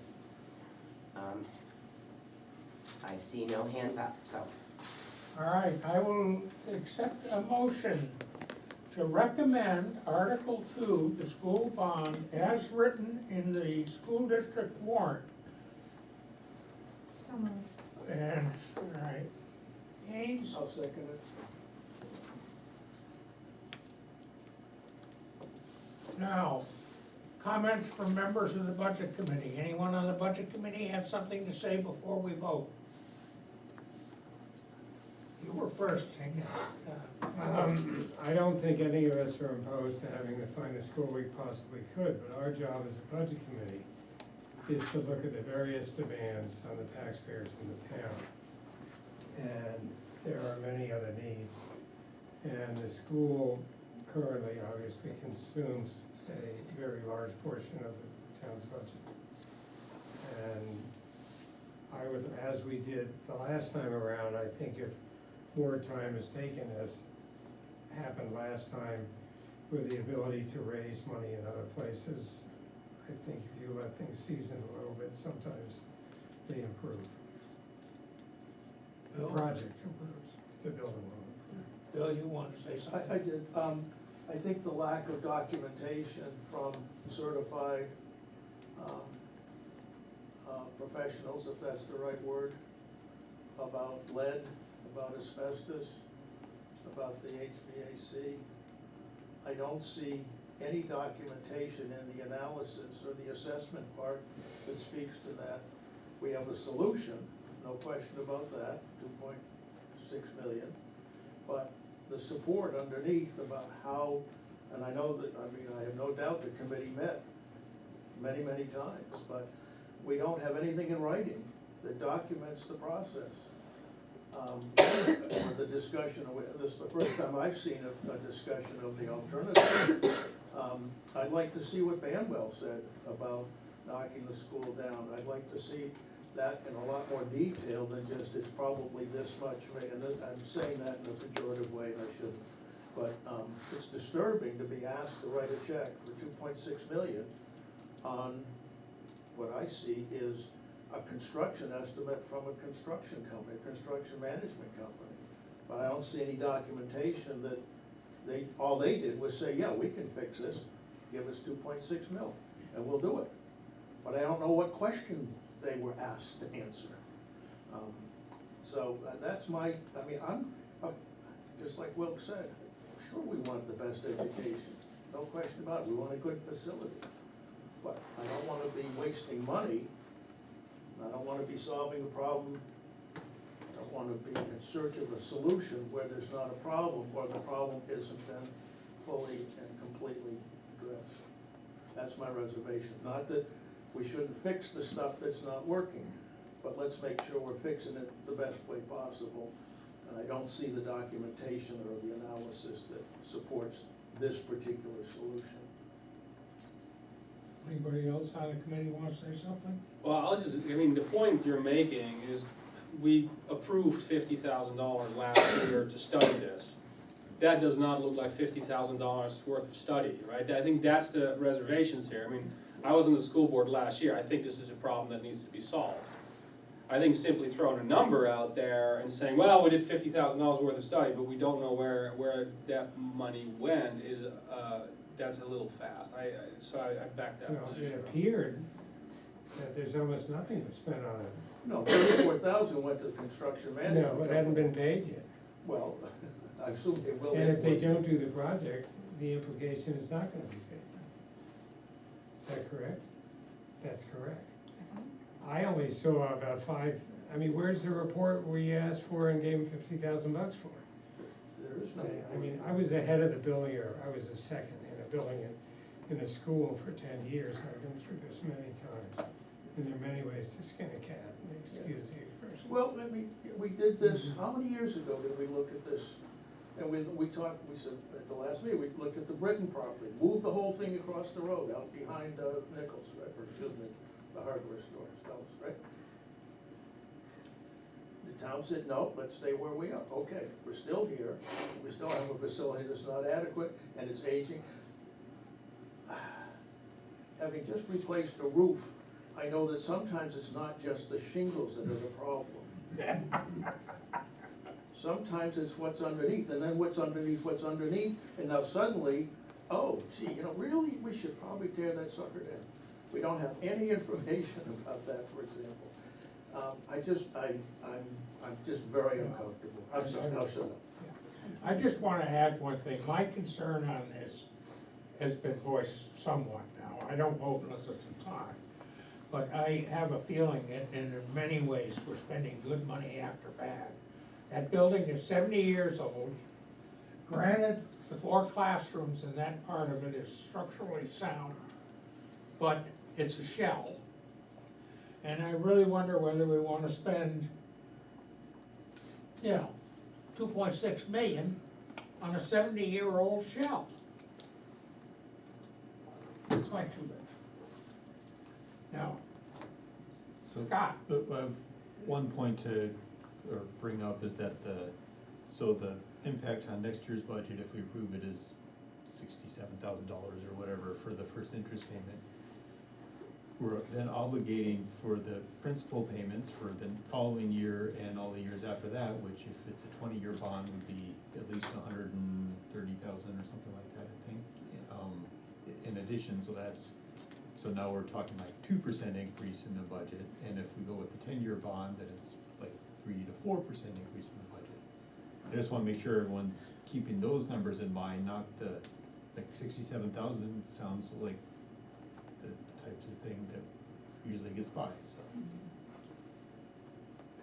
C: I see no hands up, so,
A: All right, I will accept a motion to recommend Article 2, the school bond, as written in the school district warrant.
E: So moved.
A: And, all right, Haynes,
F: I'll second it.
A: now, comments from members of the budget committee. Anyone on the budget committee have something to say before we vote? You were first, Hank.
H: I don't think any of us are opposed to having the finest school we possibly could, but our job as a budget committee is to look at the various demands on the taxpayers in the town. And there are many other needs. And the school currently obviously consumes a very large portion of the town's budget. And I would, as we did the last time around, I think if more time is taken, as happened last time, with the ability to raise money in other places, I think if you let things season a little bit, sometimes they improve. The project improves, the building will improve.
A: Bill, you want to say something?
F: I did, I think the lack of documentation from certified, professionals, if that's the right word, about lead, about asbestos, about the HVAC. I don't see any documentation in the analysis or the assessment part that speaks to that. We have a solution, no question about that, 2.6 million. But the support underneath about how, and I know that, I have no doubt the committee met many, many times, but we don't have anything in writing that documents the process. The discussion, this is the first time I've seen a discussion of the alternative. I'd like to see what Banwell said about knocking the school down. I'd like to see that in a lot more detail than just it's probably this much, and I'm saying that in a pejorative way, and I shouldn't. But it's disturbing to be asked to write a check for 2.6 million on what I see is a construction estimate from a construction company, a construction management company. But I don't see any documentation that all they did was say, yeah, we can fix this, give us 2.6 mil, and we'll do it. But I don't know what question they were asked to answer. So that's my, I'm, just like Wilk said, sure we want the best education, no question about it, we want a good facility. But I don't wanna be wasting money, I don't wanna be solving a problem, I don't wanna be in search of a solution where there's not a problem, or the problem isn't then fully and completely addressed. That's my reservation, not that we shouldn't fix the stuff that's not working, but let's make sure we're fixing it the best way possible. And I don't see the documentation or the analysis that supports this particular solution.
A: Anybody else on the committee want to say something?
J: Well, the point you're making is, we approved $50,000 last year to study this. That does not look like $50,000 worth of study, right? I think that's the reservations here. I was on the school board last year, I think this is a problem that needs to be solved. I think simply throwing a number out there and saying, well, we did $50,000 worth of study, but we don't know where that money went, that's a little fast, so I backed that
H: You know,
J: position
H: it
J: up.
H: appeared that there's almost nothing to spend on it.
F: No, 34,000 went to the construction manager.
H: No, it hadn't been paid yet.
F: Well, I assume they will.
H: And if they don't do the project, the implication is not gonna be paid. Is that correct? That's correct. I only saw about five, I mean, where's the report we asked for and gave him $50,000 for?
F: There is no.
H: I mean, I was the head of the building, or I was the second in a building in a school for 10 years, and I've been through this many times. And there are many ways to skin a cat, and excuse the expression.
F: Well, I mean, we did this, how many years ago did we look at this? And we talked, we said, at the last meeting, we looked at the Britton property, moved the whole thing across the road, out behind Nichols, right, or excuse me, the hardware store, right? The town said, no, let's stay where we are. Okay, we're still here, we still have a facility that's not adequate, and it's aging. Having just replaced a roof, I know that sometimes it's not just the shingles that are the problem. Sometimes it's what's underneath, and then what's underneath, and now suddenly, oh, gee, you know, really, we should probably tear that sucker down. We don't have any information about that, for example. I'm just very uncomfortable. I'm sorry, I'll shut up.
A: I just wanna add one thing, my concern on this has been voiced somewhat now, I don't vote unless it's a tie. But I have a feeling that in many ways, we're spending good money after bad. That building is 70 years old. Granted, the 4 classrooms and that part of it is structurally sound, but it's a shell. And I really wonder whether we wanna spend, you know, 2.6 million on a 70-year-old shell. That's my 2 bits. Now,
I: So-
A: Scott,
I: One point to, or bring up is that so the impact on next year's budget, if we approve it, is $67,000 or whatever for the first interest payment. We're then obligating for the principal payments for the following year and all the years after that, which if it's a 20-year bond would be at least 130,000 or something like that, I think. In addition, so now we're talking like 2% increase in the budget, and if we go with the 10-year bond, then it's like 3 to 4% increase in the budget. I just wanna make sure everyone's keeping those numbers in mind, not like 67,000 sounds like the types of thing that usually gets by, so.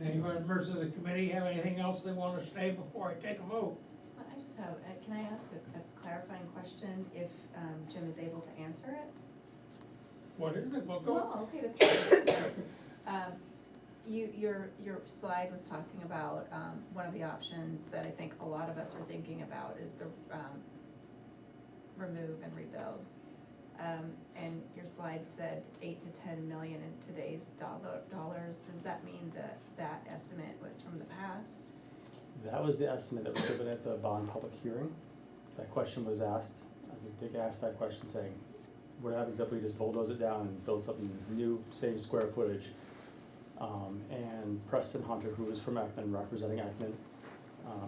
A: any members of the committee have anything else they wanna say before I take a vote?
E: I just have, can I ask a clarifying question, if Jim is able to answer it?
A: What is it? Well, go.
E: Well, okay, your slide was talking about, one of the options that I think a lot of us are thinking about is the, remove and rebuild. And your slide said 8 to 10 million in today's dollars, does that mean that estimate was from the past?
G: That was the estimate that was given at the bond public hearing. That question was asked, I think they asked that question saying, what happens if we just bulldoze it down and build something new, same square footage? And Preston Hunter, who was from Ekman, representing Ekman,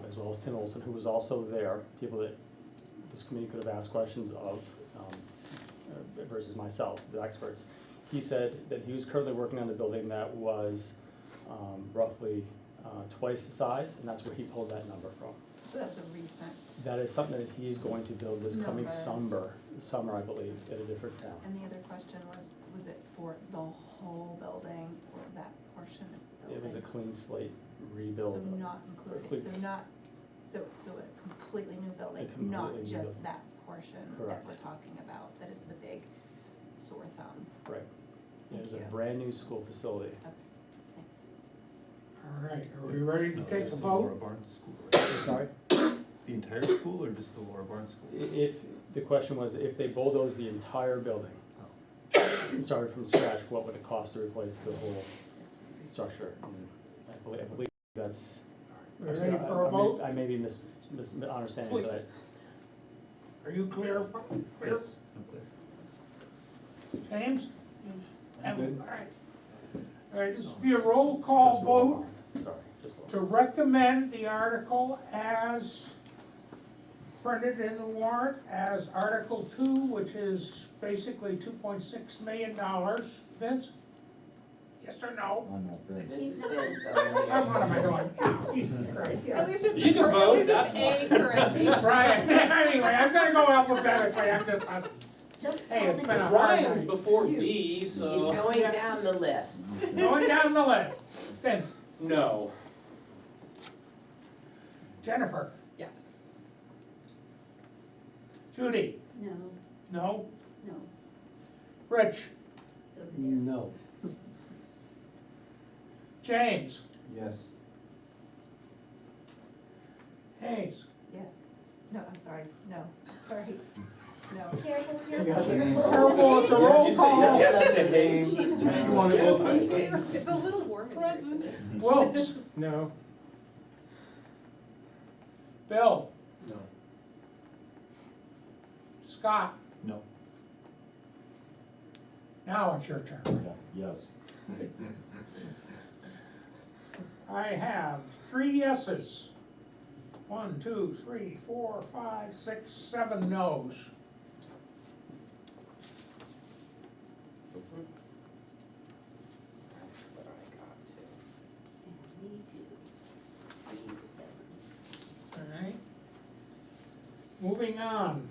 G: as well as Tim Olson, who was also there, people that this committee could have asked questions of, versus myself, the experts. He said that he was currently working on a building that was roughly twice the size, and that's where he pulled that number from.
E: So that's a recent,
G: That is something that he is going to build this coming
E: Number.
G: summer, I believe, at a different town.
E: and the other question was it for the whole building or that portion of the building?
G: It was a clean slate rebuild.
E: So not included, so a completely new building,
G: A completely
E: not
G: new
E: just
G: building.
E: that portion that
G: Correct.
E: we're talking about, that is the big sore thumb.
G: Right. It was a
E: Thank you.
G: brand new school facility.
E: Okay, thanks.
A: All right, are we ready to
I: No,
A: take a
I: just the Laura
A: vote?
I: Barnes School, right?
G: Sorry?
I: The entire school or just the Laura Barnes School?
G: If, the question was, if they bulldoze the entire building, and started from scratch, what would it cost to replace the whole structure? And I believe that's.
A: We ready for a vote?
G: I may be misunderstanding,
A: Please.
G: but
A: Are you clear? Clear?
I: Yes, I'm clear.
A: James?
G: I'm good.
A: All right. All right, this will be a roll call
G: Just Laura
A: vote
G: Barnes. Sorry, just Laura.
A: to recommend the article as printed in the warrant as Article 2, which is basically $2.6 million. Vince? Yes or no?
K: I'm not Vince.
C: This is Vince,
A: What am I doing? Jesus Christ.
E: At least it's,
J: You can
E: at
J: vote,
E: least it's
J: that's
E: A
J: fine.
E: correct.
A: Brian, anyway, I'm gonna go alphabetically,
B: Just
A: Hey, it's
B: call
A: been
B: me-
A: a-
J: Brian's before B,
C: He's
J: so,
C: going
A: Yeah.
C: down the list.
A: going down the list. Vince,
J: no.
A: Jennifer,
D: Yes.
A: Judy,
B: No,
A: no?
B: no,
A: Rich,
B: so there.
K: No.
A: James,
K: Yes.
A: Hayes,
E: Yes, no, I'm sorry, no, sorry, no.
B: Careful,
K: got
B: careful,
K: the name.
B: careful.
A: Careful, it's a roll
J: You say
A: call.
J: yes to
C: She's
J: names.
C: trying
K: You wanna
C: to
K: go
C: get me.
D: It's a little warm in here today.
A: Wilks,
H: No,
A: Bill,
F: No.
A: Scott,
I: No.
A: now it's your turn.
K: Yeah, yes.
A: I have 3 yeses. 1, 2, 3, 4, 5, 6, 7 noes.
C: Mhm. That's what I got too.
B: And me too. 3 to 7.
A: All right. Moving on.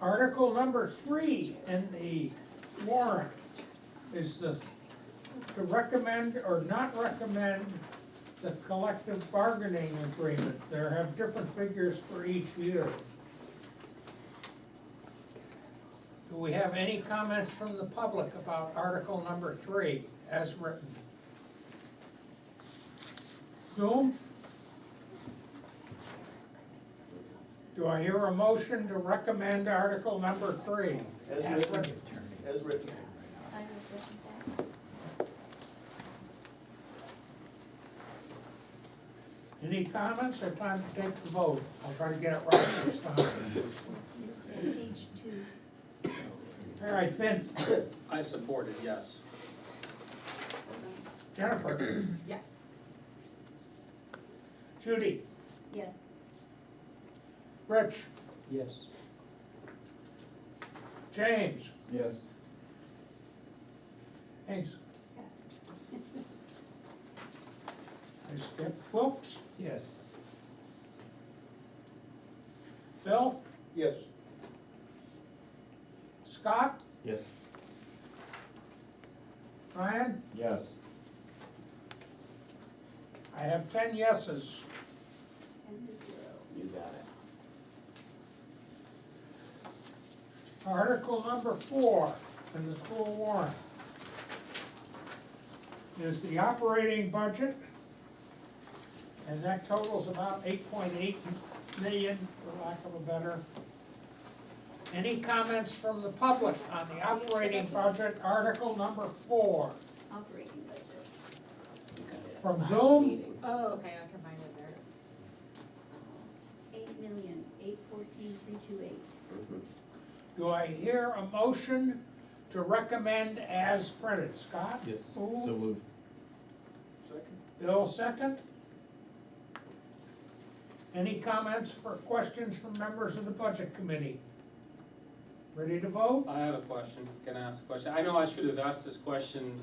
A: Article number 3 in the warrant is to recommend or not recommend the collective bargaining agreement. There have different figures for each year. Do we have any comments from the public about Article number 3 as written? Zoom? Do I hear a motion to recommend Article number 3?
F: As written, as written.
B: I was looking back.
A: Any comments or time to take the vote? I'll try to get it right this time.
B: It's on page 2.
A: All right, Vince,
J: I support it, yes.
A: Jennifer,
D: Yes.
A: Judy,
B: Yes,
A: Rich,
K: Yes.
A: James,
K: Yes.
A: Hayes,
B: yes.
A: I skipped, Wilks,
K: Yes.
A: Bill,
F: Yes.
A: Scott,
I: Yes.
A: Ryan,
K: Yes.
A: I have 10 yeses.
B: 10 to 0.
C: You got it.
A: Article number 4 in the school warrant is the operating budget, and that totals about 8.8 million, for lack of a better. Any comments from the public on the operating budget, article number 4?
B: Operating budget.
C: You got it.
A: From
C: Last
A: Zoom?
C: meeting.
D: Oh, okay, I can find it there.
B: 8,814,328.
C: Mhm.
A: Do I hear a motion to recommend as printed? Scott?
I: Yes, so move.
F: Second?
A: Bill, second. Any comments or questions from members of the budget committee? Ready to vote?
J: I have a question, can I ask a question? I know I should have asked this question,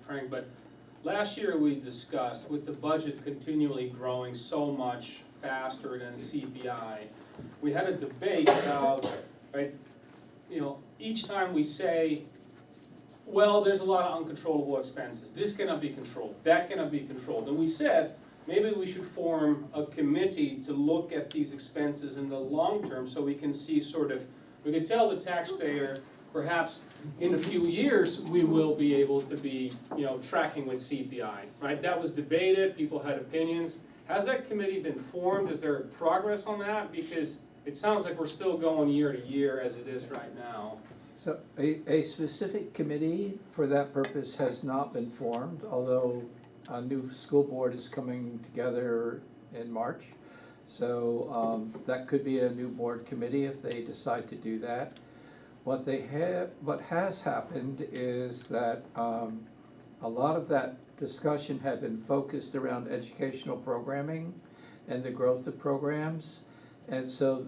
J: Frank, but last year we discussed with the budget continually growing so much faster than CPI, we had a debate about, right, you know, each time we say, well, there's a lot of uncontrollable expenses, this cannot be controlled, that cannot be controlled, and we said, maybe we should form a committee to look at these expenses in the long term, so we can see sort of, we could tell the taxpayer, perhaps in a few years, we will be able to be, you know, tracking with CPI, right? That was debated, people had opinions. Has that committee been formed? Is there progress on that? Because it sounds like we're still going year to year as it is right now.
L: So a specific committee for that purpose has not been formed, although a new school board is coming together in March. So that could be a new board committee if they decide to do that. What has happened is that a lot of that discussion had been focused around educational programming and the growth of programs. And so,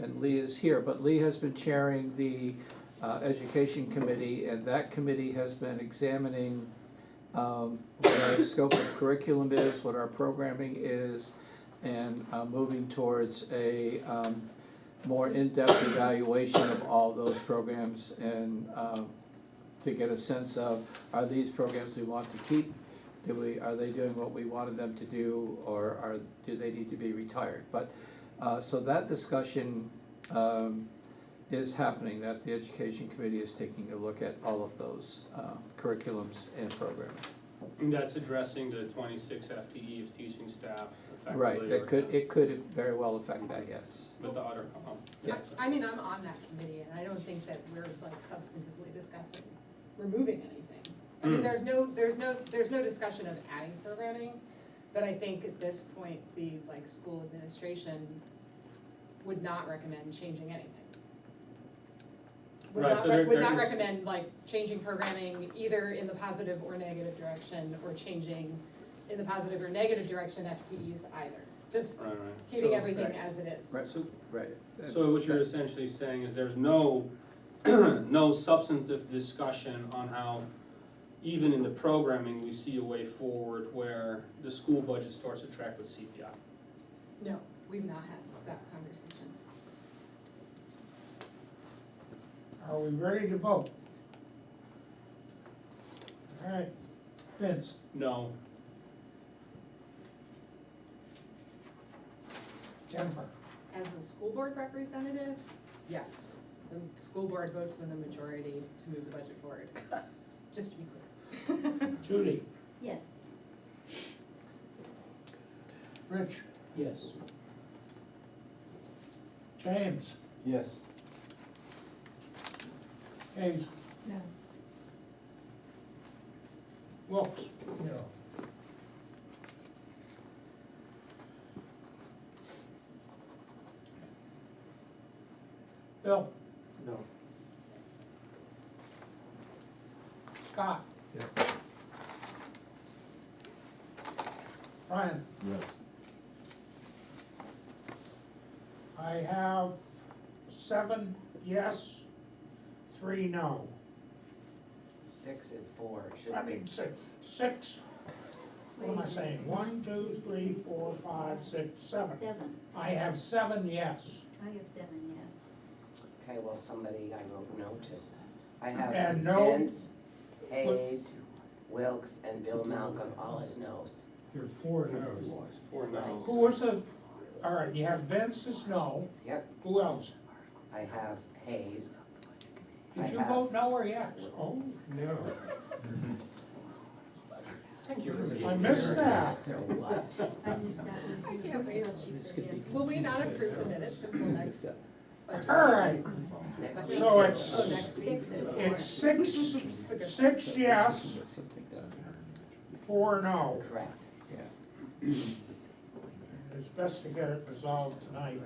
L: and Lee is here, but Lee has been chairing the Education Committee, and that committee has been examining what our scope of curriculum is, what our programming is, and moving towards a more in-depth evaluation of all those programs and to get a sense of, are these programs we want to keep? Are they doing what we wanted them to do, or do they need to be retired? But, so that discussion is happening, that the Education Committee is taking a look at all of those curriculums and programming.
J: And that's addressing the 26 FTE of teaching staff effectively.
L: Right, it could very well affect that, yes.
J: With the other,
L: Yeah.
D: I mean, I'm on that committee, and I don't think that we're like substantively discussing removing anything. I mean, there's no discussion of adding programming, but I think at this point, the like school administration would not recommend changing anything.
J: Right, so there
D: Would not
J: is-
D: recommend like changing programming either in the positive or negative direction, or changing in the positive or negative direction FTEs either. Just
J: right, right.
D: keeping
J: So-
D: everything as it is.
L: Right.
J: So,
L: Right.
J: so what you're essentially saying is there's no, no substantive discussion on how, even in the programming, we see a way forward where the school budget starts to track with CPI.
D: No, we've not had that conversation.
A: Are we ready to vote? All right, Vince,
J: No,
A: Jennifer,
D: As the school board representative, yes, the school board votes in the majority to move the budget forward, just to be clear.
A: Judy,
B: Yes.
A: Rich,
G: Yes.
A: James,
I: Yes.
A: Hayes,
E: No.
A: Wilks.
H: No.
A: Bill,
F: No.
A: Scott,
I: Yes.
A: Brian,
I: Yes.
A: I have 7 yes, 3 no.
C: 6 and 4 should
A: I
C: be.
A: mean, six, what am I saying? 1, 2, 3, 4, 5, 6, 7.
B: 7.
A: I have 7 yes.
B: I have 7 yes.
C: Okay, well, somebody I wrote no to. I have
A: And no-
C: Vince, Hayes, Wilks, and Bill Malcolm, all as no's.
H: There are 4 no's.
J: it's 4 no's.
A: Who was the, all right, you have Vince is no.
C: Yep,
A: Who else?
C: I have Hayes.
A: Did
C: I
A: you
C: have-
A: vote no or yes? Oh,
H: No.
J: Thank you for being
A: I missed that.
C: So what?
B: I missed that one.
D: I can't wait till she
B: She
D: said
B: said
D: yes.
B: yes.
D: Will we not approve the minutes until next? budget
A: All right,
C: Next
A: so
C: week.
A: it's,
D: Oh, next week.
B: 6 to 4.
A: it's 6 yes, 4 no.
C: Correct.
A: It's best to get it resolved tonight,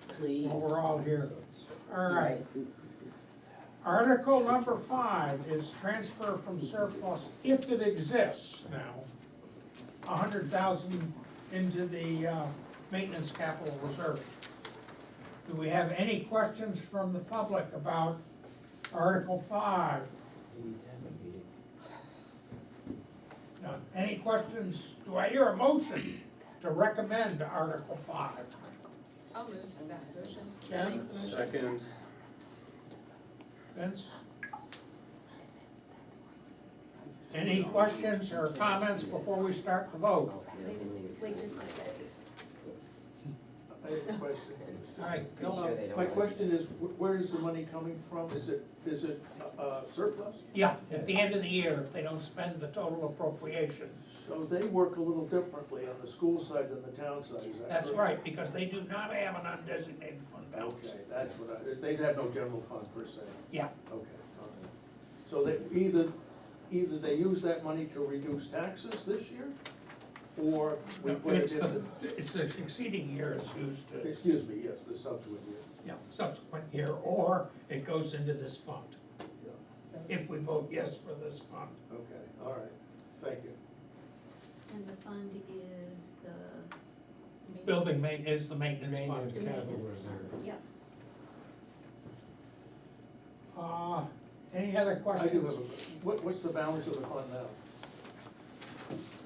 C: Please.
A: while we're all here. All right. Article number 5 is transfer from surplus, if it exists now, 100,000 into the maintenance capital reserve. Do we have any questions from the public about Article 5? None. Any questions? Do I hear a motion to recommend Article 5?
D: I'll move that motion.
A: Jen?
J: Second,
A: Vince? Any questions or comments before we start the vote?
B: Wait just a second.
F: I have a question.
A: All right,
C: Be sure they don't
F: My
C: want-
F: question is, where is the money coming from? Is it surplus?
A: yeah, at the end of the year, if they don't spend the total appropriation.
F: So they work a little differently on the school side than the town side, is that
A: That's
F: correct?
A: right, because they do not have an undesignated fund balance.
F: Okay, that's what they'd have no general fund per se.
A: Yeah,
F: Okay, all right. So they, either they use that money to reduce taxes this year, or we put it in
A: it's the succeeding year is used to,
F: excuse me, yes, the subsequent year.
A: yeah, subsequent year, or it goes into this fund,
F: Yeah.
D: So,
A: if we vote yes for this fund.
F: Okay, all right, thank you.
B: And the fund is,
A: building is the maintenance fund.
H: Maintenance capital
B: Maintenance.
H: reserve.
B: Yep.
A: Any other
F: I do
A: questions?
F: have what's the balance of the fund now?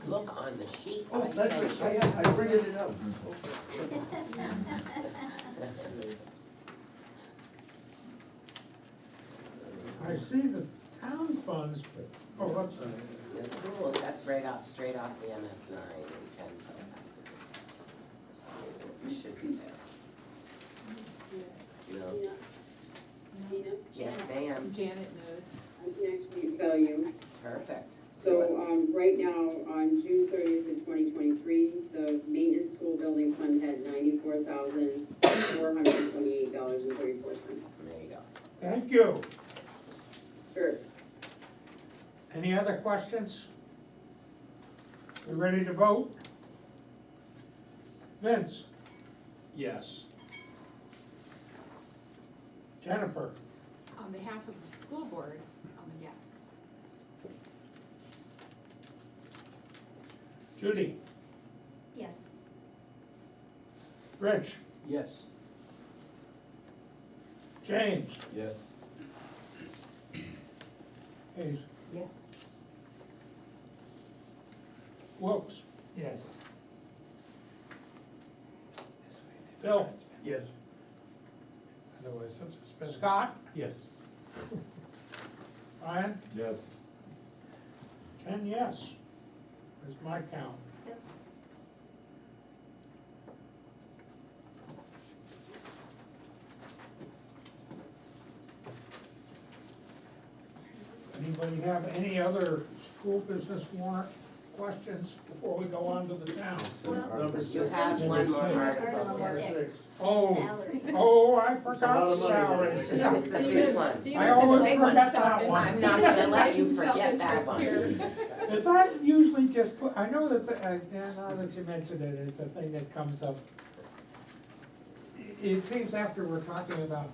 C: Look on the sheet
F: Oh,
C: I
F: that's
C: sent
F: right,
C: you.
F: I printed it out.
A: I see the town funds, but, oh, what's,
C: The schools, that's straight off the MS nine and ten, so it has to be. The school should be there. No,
K: Nina,
C: yes, ma'am,
D: Janet knows.
K: I can actually tell you.
C: perfect.
K: So, right now, on June 30th of 2023, the maintenance school building fund had $94,428.34.
C: There you go.
A: thank you.
K: Sure.
A: Any other questions? We ready to vote? Vince,
J: Yes.
A: Jennifer,
D: On behalf of the school board, yes.
A: Judy,
B: Yes.
A: Rich,
L: Yes.
A: James,
I: Yes.
A: Hayes,
B: Yes.
A: Wilks,
H: Yes.
A: Bill,
F: Yes.
H: Otherwise, I'll just spend.
A: Scott,
H: Yes.
A: Ryan,
I: Yes.
A: 10 yes. Is my count.
B: Yep.
A: Anybody have any other school business warrant questions before we go on to the town?
B: Well,
F: Number
C: You
F: six.
C: have one more
B: Article
C: article.
B: 6,
A: Oh.
B: salaries.
A: Oh, I
F: It's a lot
A: forgot
F: of money
A: salaries.
F: there.
C: This is the big one.
A: I always
C: Big one.
A: forget that one.
C: I'm not gonna let you forget that one.
A: Is that usually just, I know that's, yeah, now that you mentioned it, it's a thing that comes up. It seems after we're talking about,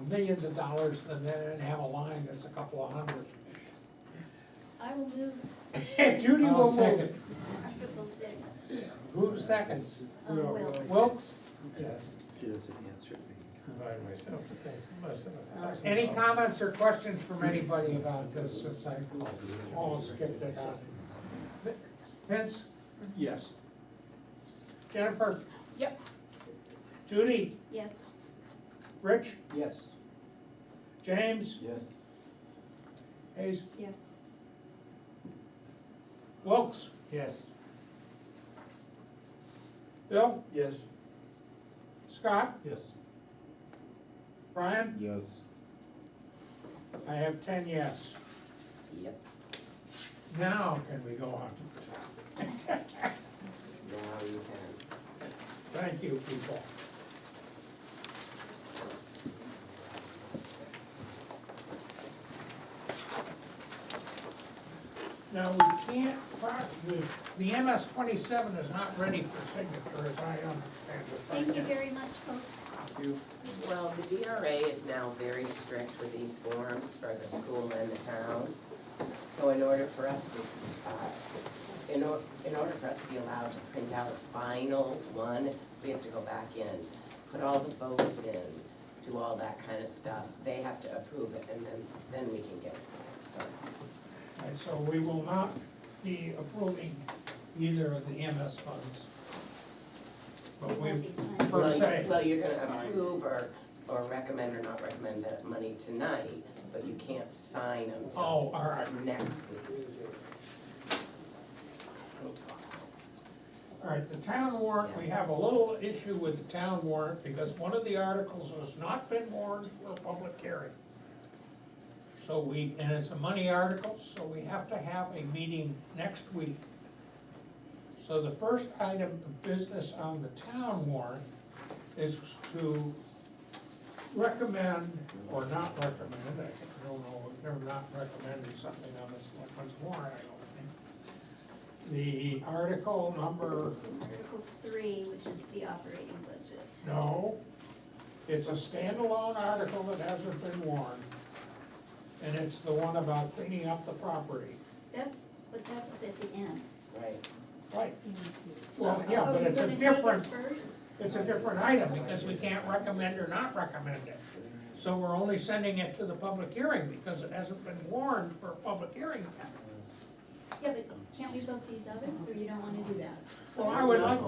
A: millions of dollars, and then have a line that's a couple of hundred.
B: I will move
A: Judy
H: I'll
A: will move.
H: second.
B: Article 6.
A: Who seconds?
B: Wilks.
A: Wilks?
H: Yes.
L: She doesn't answer me.
H: Provide myself with things less than $1,000.
A: Any comments or questions from anybody about this, since I all skipped it out? Vince,
J: Yes.
A: Jennifer,
D: Yep.
A: Judy,
B: Yes.
A: Rich,
L: Yes.
A: James,
I: Yes.
A: Hayes,
B: Yes.
A: Wilks,
H: Yes.
A: Bill,
F: Yes.
A: Scott,
H: Yes.
A: Brian,
I: Yes.
A: I have 10 yes.
C: Yep,
A: Now can we go on to the town?
C: now you can.
A: Thank you, people. Now, we can't, the MS 27 is not ready for signature, as I understand it.
B: Thank you very much, folks.
C: Well, the DRA is now very strict with these forms for the school and the town. So in order for us to, in order for us to be allowed to print out a final one, we have to go back in, put all the votes in, do all that kind of stuff. They have to approve it, and then we can get it, so.
A: And so we will not be approving either of the MS funds. But we,
B: Won't be signed.
A: per se,
C: Well, you're gonna approve or recommend or not recommend that money tonight, but you can't sign them till
A: oh, all right.
C: next week.
A: All right, the town warrant, we have a little issue with the town warrant because one of the articles has not been warned for a public hearing. So and it's a money article, so we have to have a meeting next week. So the first item of business on the town warrant is to recommend, or not recommend, I don't know, they're not recommending something on this selectmen's warrant, I don't think. The article number,
B: Article 3, which is the operating budget.
A: no, it's a standalone article that hasn't been warned. And it's the one about cleaning up the property.
B: But that's at the end.
C: Right.
A: Right. Well, yeah,
B: Oh,
A: but
B: you're
A: it's a
B: gonna take it
A: different,
B: first?
A: it's a different item, because we can't recommend or not recommend it. So we're only sending it to the public hearing, because it hasn't been warned for a public hearing yet.
B: Yeah, but can't we vote these others, or you don't wanna do that?
A: Well, I would like,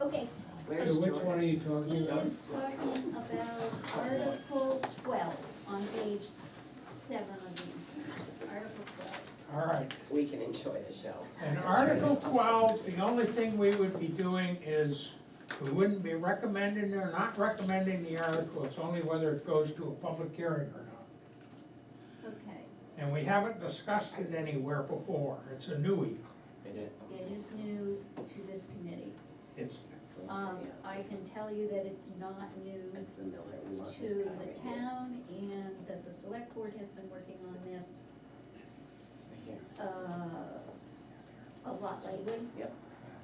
B: Okay,
C: Where's
H: So which
C: Jordan?
H: one are you
B: he
H: talking about?
B: is talking about Article 12 on page 7 of the, Article 12.
A: all right.
C: We can enjoy the show.
A: In Article 12, the only thing we would be doing is, we wouldn't be recommending or not recommending the article, it's only whether it goes to a public hearing or not.
B: Okay,
A: And we haven't discussed it anywhere before, it's a newie.
B: it is new to this committee.
A: It's,
B: I can tell you that it's not new
C: It's the Miller, we want
B: to
C: this guy
B: the
C: right here.
B: town, and that the select board has been working on this
C: Right here.
B: a lot lately.
C: Yep.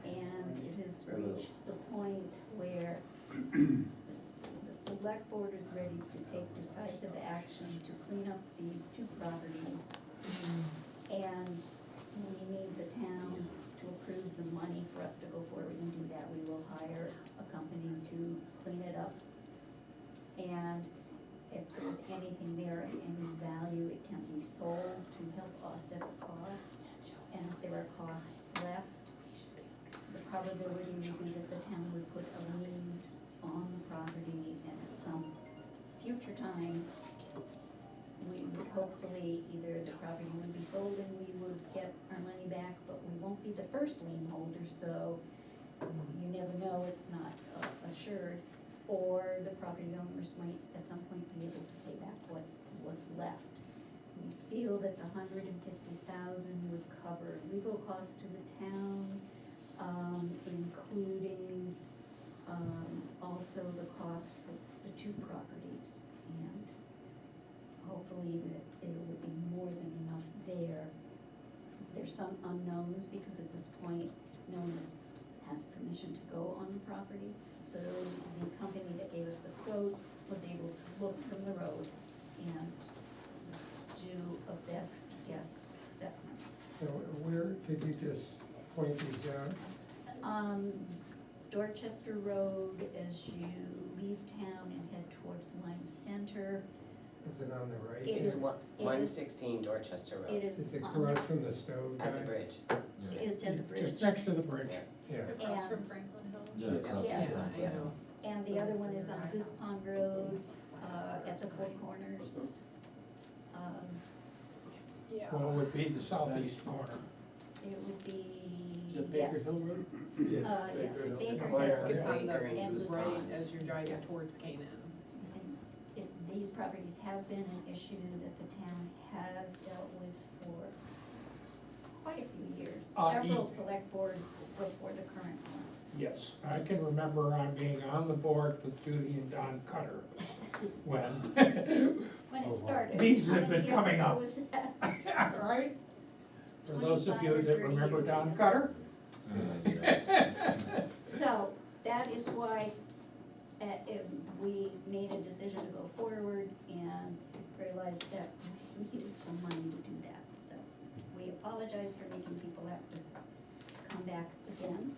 B: And it has
C: Remove.
B: reached the point where the select board is ready to take decisive action to clean up these two properties. And we need the town to approve the money for us to go forward and do that. We will hire a company to clean it up. And if there's anything there of any value, it can be sold to help offset the cost. And if there are costs left, the probability would be that the town would put a lien on the property, and at some future time, we would hopefully, either the property would be sold and we would get our money back, but we won't be the first lien holder, so you never know, it's not assured. Or the property owners might at some point be able to pay back what was left. We feel that the $150,000 would cover legal costs to the town, including, also the cost for the two properties. And hopefully that there would be more than enough there. There's some unknowns, because at this point, no one has permission to go on the property. So the company that gave us the quote was able to look from the road and do a best guess assessment.
H: So where, could you just point these out?
B: Dorchester Road, as you leave town and head towards Lyme Center,
H: Is it on the right?
B: It
C: It's
B: is-
C: one,
B: it
C: one
B: is-
C: sixteen Dorchester
B: it
C: Road,
B: is
H: Is it
B: on
H: across from the stove guy?
C: at the bridge.
B: it's at the bridge.
A: just next to the bridge.
H: Yeah.
D: Across from
B: And-
D: Franklin Hill?
B: Yes.
D: Yeah, I know.
B: And the other one is on Goose Pond Road, at the Four Corners.
D: Yeah.
A: Well, it would be the southeast corner.
B: It would be,
I: Is that
B: yes.
I: Baker Hill Road?
B: Yes,
C: It's the
B: Baker
C: corner
B: Hill.
C: of
D: It's on
C: Baker and
B: and
C: Goose
B: the
D: Right,
C: Pond.
D: as you're driving towards Canaan.
B: And these properties have been an issue that the town has dealt with for quite a few years. Several select boards before the current one.
A: Yes, I can remember on being on the board with Judy and Don Cutter when,
B: When it started.
A: These
B: How
A: have
B: many
A: been
B: years
A: coming
B: ago
A: up.
B: was that?
A: right? For those of
B: 25
A: you
B: or
A: that
B: 30
A: remember
B: years
A: Don
B: ago.
A: Cutter.
B: So, that is why, we made a decision to go forward and realized that we needed some money to do that, so. We apologize for making people have to come back again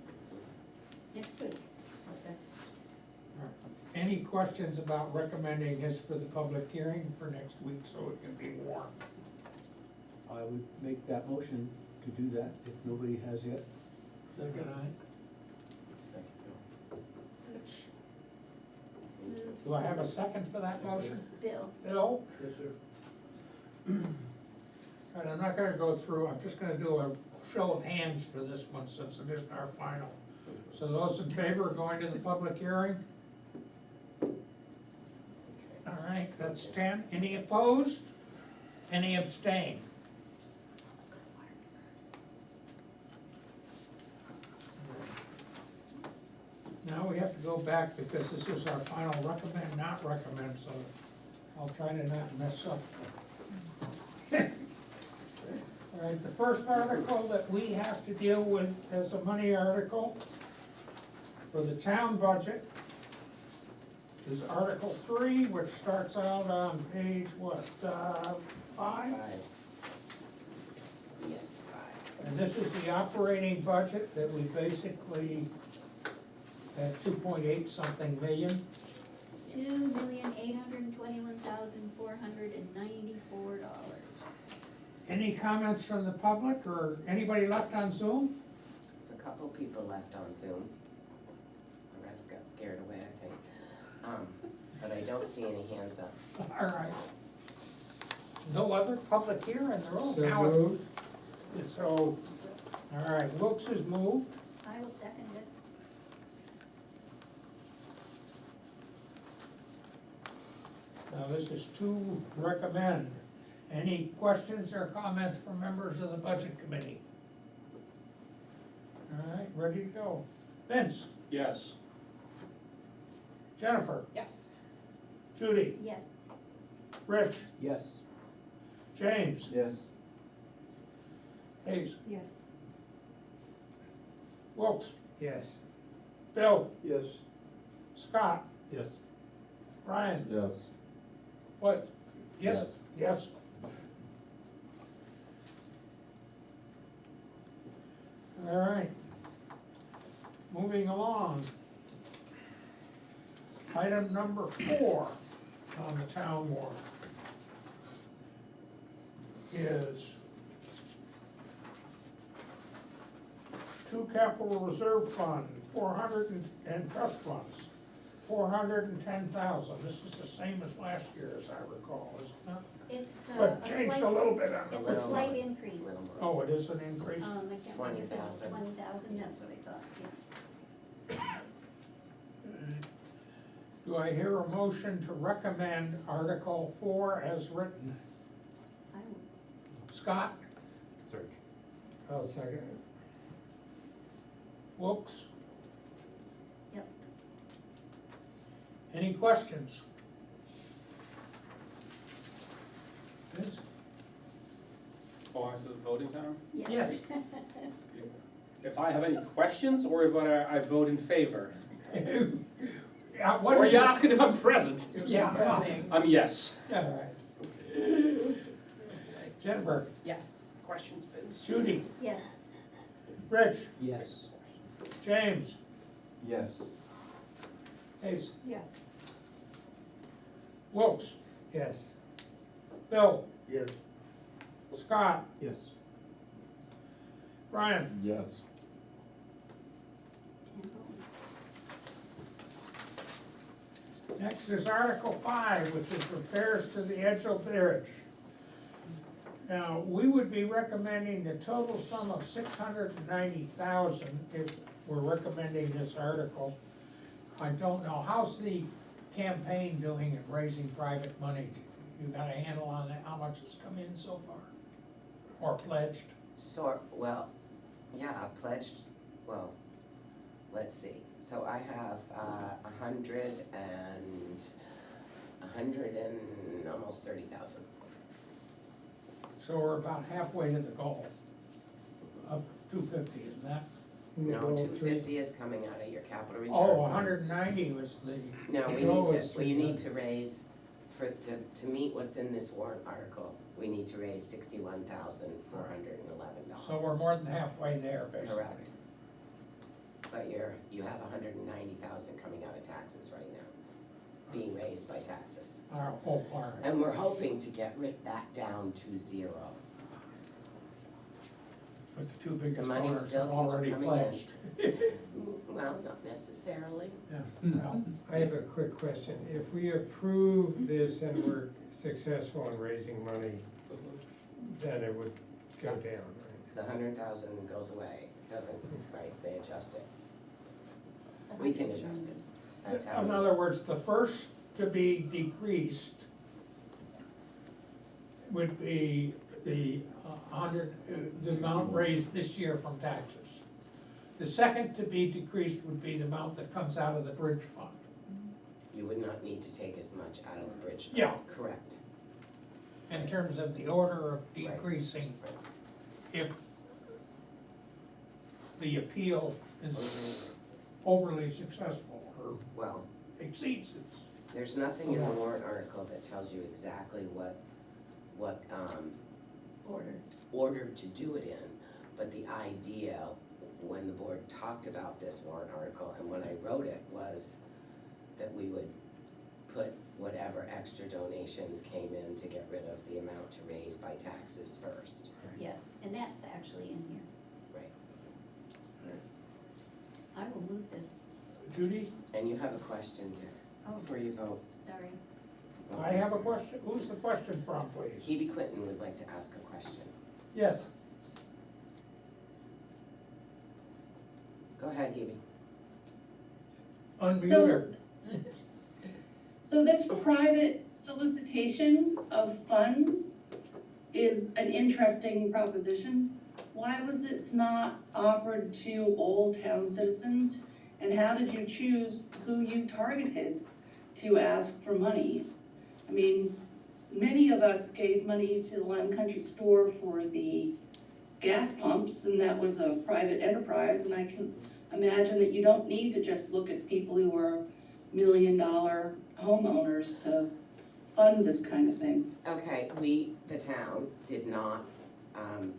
B: next week, but that's,
A: Any questions about recommending this for the public hearing for next week so it can be warned?
M: I would make that motion to do that if nobody has yet.
A: Second, do I have a second for that motion?
B: Bill,
A: Bill?
F: Yes, sir.
A: All right, I'm not gonna go through, I'm just gonna do a show of hands for this one since it isn't our final. So those in favor of going to the public hearing? All right, that's 10. Any opposed? Any abstain? Now we have to go back because this is our final recommend, not recommend, so I'll try to not mess up. All right, the first article that we have to deal with is a money article for the town budget is Article 3, which starts out on page, what, 5?
C: Yes,
A: And this is the operating budget that we basically at 2.8 something million.
B: $2,821,494.
A: Any comments from the public or anybody left on Zoom?
C: There's a couple people left on Zoom. The rest got scared away, I think. But I don't see any hands up.
A: All right. No other public here in the room?
H: So
A: Now it's-
H: moved.
A: So, all right, Wilks has moved.
B: I will second it.
A: Now, this is to recommend. Any questions or comments from members of the budget committee? All right, ready to go. Vince,
J: Yes.
A: Jennifer,
D: Yes.
A: Judy,
B: Yes.
A: Rich,
M: Yes.
A: James,
M: Yes.
A: Hayes,
E: Yes.
A: Wilks,
H: Yes.
A: Bill,
F: Yes.
A: Scott,
I: Yes.
A: Brian,
M: Yes.
A: what? Yes, yes. All right. Moving along. Item number 4 on the town warrant is 2 capital reserve fund, 400 and trust funds, 410,000. This is the same as last year, as I recall, isn't it?
B: It's
A: But
B: a
A: changed a
B: slight,
A: little bit on
B: it's
A: the.
B: a slight increase.
C: Little more.
A: Oh, it is an increase?
B: I can't remember if it's
C: 20,000.
B: 20,000, that's what I thought, yeah.
A: Do I hear a motion to recommend Article 4 as written?
B: I will.
A: Scott?
I: Search.
H: I'll second it.
A: Wilks?
B: Yep.
A: Any questions? Vince?
J: Oh, I said voting time?
A: Yes.
J: If I have any questions, or if I vote in favor?
A: Yeah, what
J: Or
A: is
J: you
A: your-
J: asking if I'm present?
A: Yeah.
J: I'm yes.
A: All right. Jennifer?
D: Yes.
J: Questions, Vince?
A: Judy?
B: Yes.
A: Rich?
M: Yes.
A: James?
M: Yes.
A: Hayes?
E: Yes.
A: Wilks?
H: Yes.
A: Bill?
F: Yes.
A: Scott?
I: Yes.
A: Brian?
M: Yes.
A: Next is Article 5, which is repairs to the Edgeo Bridge. Now, we would be recommending the total sum of $690,000 if we're recommending this article. I don't know, how's the campaign doing in raising private money? You got a handle on that, how much has come in so far? Or pledged?
C: Well, yeah, pledged, well, let's see. So I have 100 and almost 30,000.
A: So we're about halfway to the goal of 250, isn't that?
H: And the
C: No,
H: goal
C: 250 is coming out of your capital reserve.
A: Oh,
C: fund.
A: 190 was the.
C: No, we
A: goal
C: need
A: is
C: to, we need
A: 300.
C: to raise, to meet what's in this warrant article, we need to raise $61,411.
A: So we're more than halfway there, basically.
C: Correct. But you have 190,000 coming out of taxes right now, being raised by taxes.
A: Our whole part.
C: And we're hoping to get that down to 0.
A: But the two biggest
C: The money
A: owners
C: still
A: have
C: keeps
A: already
C: coming
A: pledged.
C: Well, not necessarily.
A: Yeah, well,
H: I have a quick question. If we approve this and we're successful in raising money, then it would go down, right?
C: The 100,000 goes away, doesn't, right, they adjust it. We can adjust it. That's how
A: in
C: we-
A: other words, the first to be decreased would be the the amount raised this year from taxes. The second to be decreased would be the amount that comes out of the bridge fund.
C: You would not need to take as much out of the bridge fund.
A: Yeah.
C: Correct.
A: In terms of the order of decreasing, if the appeal is overly successful or
C: Well,
A: exceeds its.
C: there's nothing in the warrant article that tells you exactly what
B: Order.
C: order to do it in, But the idea, when the board talked about this warrant article, and when I wrote it, was that we would put whatever extra donations came in to get rid of the amount to raise by taxes first.
B: Yes, and that's actually in here.
C: Right.
B: I will move this.
A: Judy,
C: And you have a question, Dick,
B: Oh,
C: before you vote.
B: sorry.
A: I have a question. Who's the question from, please?
C: Hebe Quinton would like to ask a question.
A: Yes.
C: Go ahead, Hebe.
A: Unmute her.
N: So this private solicitation of funds is an interesting proposition. Why was it not offered to all town citizens? And how did you choose who you targeted to ask for money? I mean, many of us gave money to the Lyme Country Store for the gas pumps, and that was a private enterprise, and I can imagine that you don't need to just look at people who are $1 million homeowners to fund this kind of thing.
C: Okay, we, the town, did not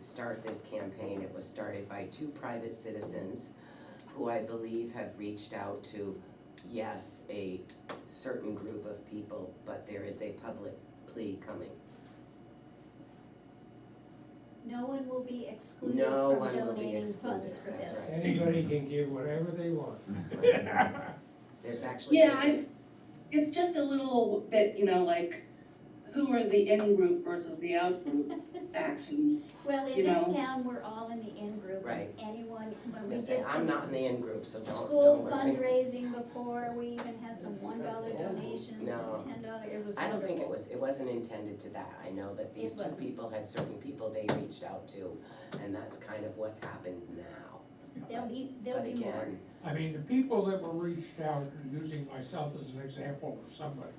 C: start this campaign. It was started by two private citizens who I believe have reached out to, yes, a certain group of people, but there is a public plea coming.
B: No one will be excluded
C: No
B: from
C: one will be
B: donating
C: excluded,
B: funds for
C: that's
B: this.
C: right.
A: Anybody can give whatever they want.
C: There's actually.
N: Yeah, it's just a little bit, like, who are the in-group versus the out-group actions?
B: Well, in
N: You
B: this
N: know.
B: town, we're all in the in-group.
C: Right.
B: Anyone,
C: I was
B: when we
C: gonna say,
B: did
C: I'm
B: some
C: not in the in-group, so
B: school
C: don't worry.
B: fundraising before, we even had some $1
C: Yeah,
B: donations
C: no.
B: and $10, it was
C: I don't think
B: wonderful.
C: it wasn't intended to that. I know that these
B: It
C: two
B: wasn't.
C: people had certain people they reached out to, and that's kind of what's happened now.
B: There'll be
C: But
B: more.
C: again,
A: I mean, the people that were reached out, using myself as an example of somebody,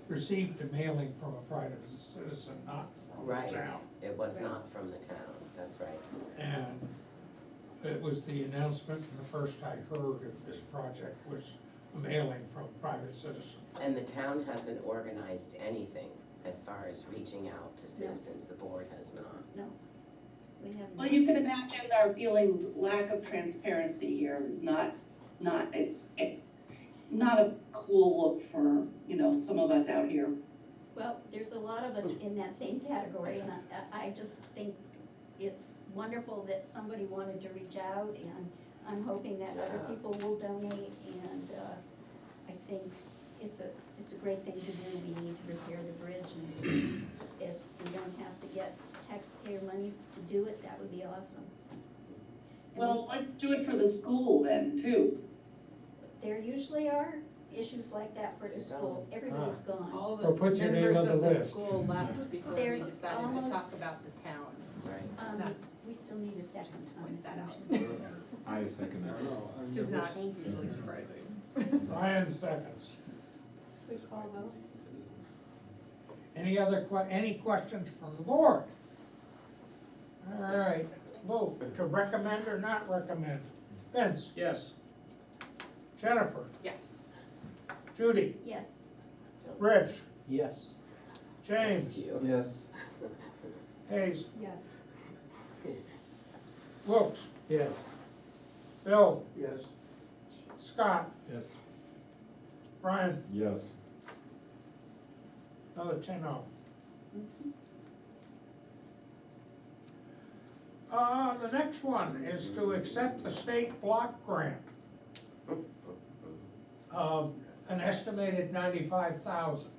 A: received a mailing from a private citizen, not from the
C: right,
A: town.
C: it was not from the town, that's right.
A: And it was the announcement, and the first I heard of this project was a mailing from a private citizen.
C: And the town hasn't organized anything as far as reaching out to citizens, the board has not.
B: No, we have
N: Well,
B: not.
N: you can imagine our feeling lack of transparency here is not a cool look for, some of us out here.
B: Well, there's a lot of us in that same category, and I just think it's wonderful that somebody wanted to reach out, and I'm hoping that other
C: Yeah.
B: people will donate, and I think it's a great thing to do. We need to repair the bridge, and if we don't have to get taxpayer money to do it, that would be awesome. And
N: Well, let's do it for the school then, too.
B: there usually are issues like that for the
C: There's
B: school, everybody's gone.
D: All
A: So put your name on the list.
D: school left before
B: They're
D: we decided to
B: almost-
D: talk about the town.
C: Right.
D: It's not-
B: We still need a second
D: Just
B: on
D: point
B: this
D: that out.
B: motion.
O: I second that.
D: Which is not
B: Thank you.
D: usually surprising.
A: Ryan seconds.
B: Please call vote.
A: Any questions from the board? All right, vote to recommend or not recommend. Vince,
G: Yes.
A: Jennifer,
D: Yes.
A: Judy,
B: Yes,
A: Rich,
M: Yes.
A: James,
C: Thanks to you.
L: Yes.
A: Hayes,
B: yes.
A: Wilks,
H: Yes.
A: Bill,
F: Yes,
A: Scott,
I: Yes.
A: Brian,
O: Yes.
A: another 10-0.
B: Mhm.
A: The next one is to accept the state block grant of an estimated 95,000.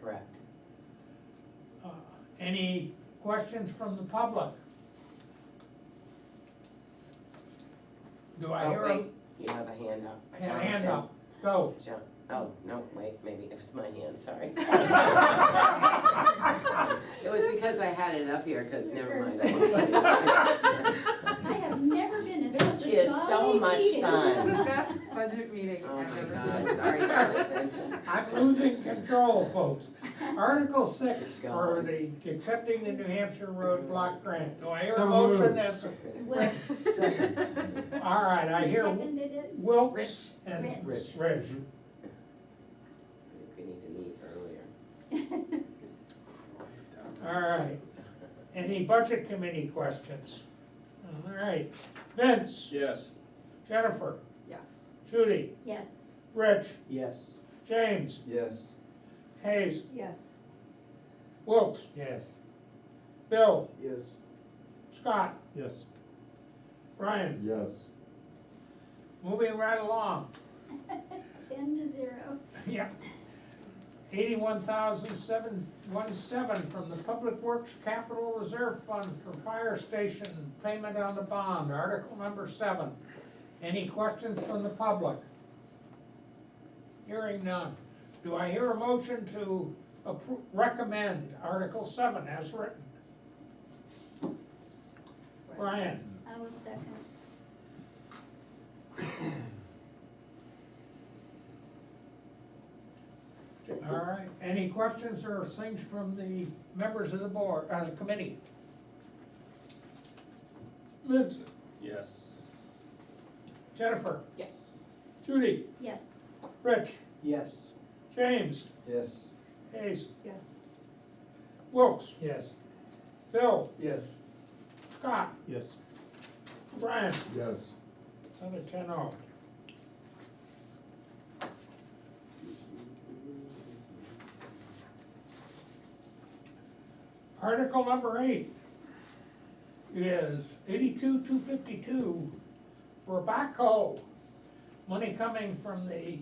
C: Correct.
A: Any questions from the public? Do I
C: Oh,
A: hear
C: wait, you have a hand up.
A: a hand
C: Jonathan.
A: up? Go.
C: Oh, no, wait, maybe it was my hand, sorry. It was because I had it up here, never mind.
B: I have never been at
C: This
B: such a
C: is so
B: jolly
C: much
B: meeting.
C: fun.
D: Best budget meeting
C: Oh
D: I've
C: my
D: ever
C: God,
D: been.
C: sorry, Jonathan.
A: I'm losing control, folks. Article 6
C: Go
A: for
C: on.
A: the accepting the New Hampshire Road Block Grant. Do I hear a
H: So
A: motion
H: moved.
A: as,
B: Well,
A: all right, I
B: who
A: hear
B: seconded it?
A: Wilks and
B: Rich.
A: Rich.
C: We need to meet earlier.
A: All right. Any budget committee questions? All right, Vince,
J: Yes.
A: Jennifer,
D: Yes.
A: Judy,
B: Yes.
A: Rich,
M: Yes.
A: James,
M: Yes.
A: Hayes,
E: Yes.
A: Wilks,
H: Yes.
A: Bill,
F: Yes.
A: Scott,
I: Yes.
A: Brian.
I: Yes.
A: Moving right along.
B: 10-0.
A: Yeah. 81,717 from the Public Works Capital Reserve Fund for Fire Station payment on the bond, article number 7. Any questions from the public? Hearing none. Do I hear a motion to recommend article 7 as written? Brian?
B: I will second.
A: All right, any questions or things from the members of the board, as a committee? Liz,
J: Yes.
A: Jennifer,
D: Yes.
A: Judy,
B: Yes.
A: Rich,
M: Yes.
A: James,
M: Yes.
A: Hayes,
E: Yes.
A: Wilks,
H: Yes.
A: Bill,
F: Yes.
A: Scott,
I: Yes.
A: Brian,
I: Yes.
A: 7-10-0. Article number 8 is 82,252 for backhoe. Money coming from the,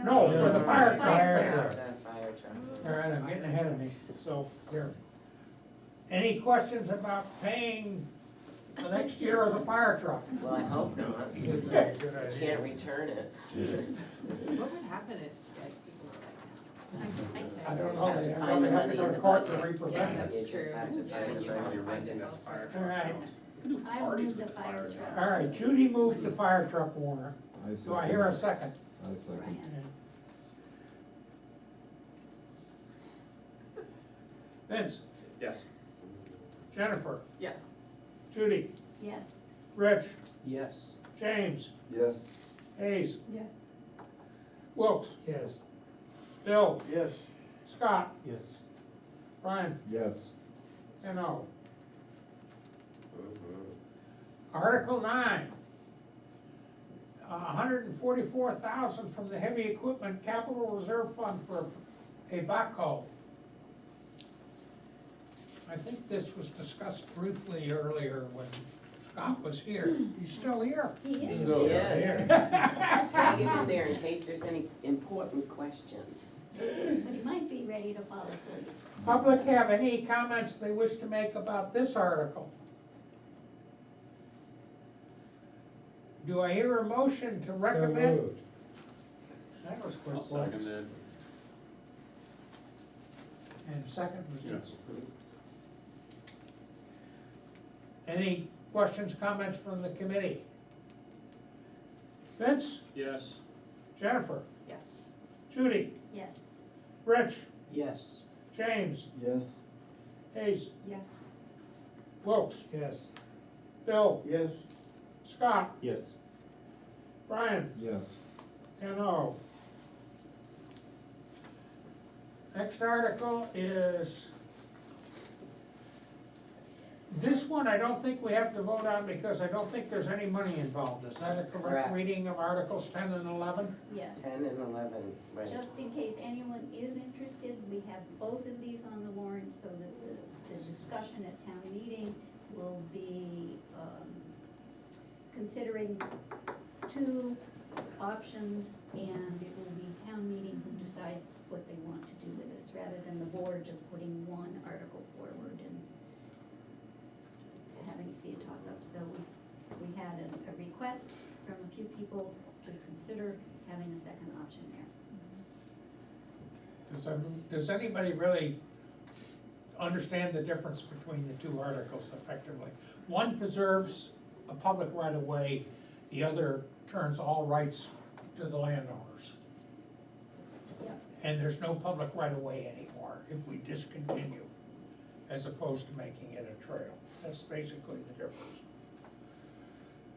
A: no, for the fire truck.
H: Fire
C: Just
H: truck.
C: that fire truck.
A: All right, I'm getting ahead of me, so here. Any questions about paying the next year of the fire truck?
C: Well, I hope not.
A: Okay, good idea.
C: Can't return it.
D: What would happen if, like, people were like,
A: I don't
C: You
A: know,
C: have
A: they
C: to
A: have
C: find the
A: to
C: money
A: go
C: in
A: to
C: the
A: court to
C: budget.
A: reprevent
D: Yeah,
A: it.
D: that's
C: You just
D: true.
C: have to
D: Yeah,
C: find the
D: you
C: money.
D: won't
J: You're
D: find
J: renting
D: it
J: that
D: elsewhere.
J: fire
A: All right,
J: We could do
B: I
J: parties
B: moved
J: with
B: the
J: the
B: fire
J: fire
B: truck.
J: truck.
A: all right, Judy moved the fire truck warrant. Do I hear a second?
I: I second.
B: Brian.
A: Vince,
J: Yes.
A: Jennifer,
D: Yes.
A: Judy,
B: Yes.
A: Rich,
M: Yes.
A: James,
M: Yes.
A: Hayes,
E: Yes.
A: Wilks,
H: Yes.
A: Bill,
F: Yes.
A: Scott,
M: Yes.
A: Brian,
I: Yes.
A: 10-0.
C: Mhm.
A: Article 9, 144,000 from the Heavy Equipment Capital Reserve Fund for a backhoe. I think this was discussed briefly earlier when Scott was here. He's still here.
B: He is.
C: Yes. Just hang it in there in case there's any important questions.
B: But he might be ready to fall asleep.
A: Public have any comments they wish to make about this article? Do I hear a motion to
H: So
A: recommend?
H: moved.
A: That was quick.
J: I'll
A: folks.
J: second it.
A: And second was
J: Yes.
A: Any questions, comments from the committee? Vince,
J: Yes.
A: Jennifer,
D: Yes.
A: Judy,
B: Yes.
A: Rich,
M: Yes.
A: James,
M: Yes.
A: Hayes,
E: Yes.
A: Wilks,
H: Yes.
A: Bill,
F: Yes.
A: Scott,
I: Yes.
A: Brian,
I: Yes.
A: 10-0. Next article is, this one I don't think we have to vote on because I don't think there's any money involved. Is that a correct
C: Correct.
A: reading of Articles 10 and 11?
B: Yes.
C: 10 and 11, right.
B: Just in case anyone is interested, we have both of these on the warrant so that the discussion at town meeting will be considering two options, and it will be town meeting who decides what they want to do with this, rather than the board just putting one article forward and having it be a toss-up. So we had a request from a few people to consider having a second option there.
A: Does anybody really understand the difference between the two articles effectively? One preserves a public right of way, the other turns all rights to the landowners.
B: Yes.
A: And there's no public right of way anymore if we discontinue, as opposed to making it a trail. That's basically the difference.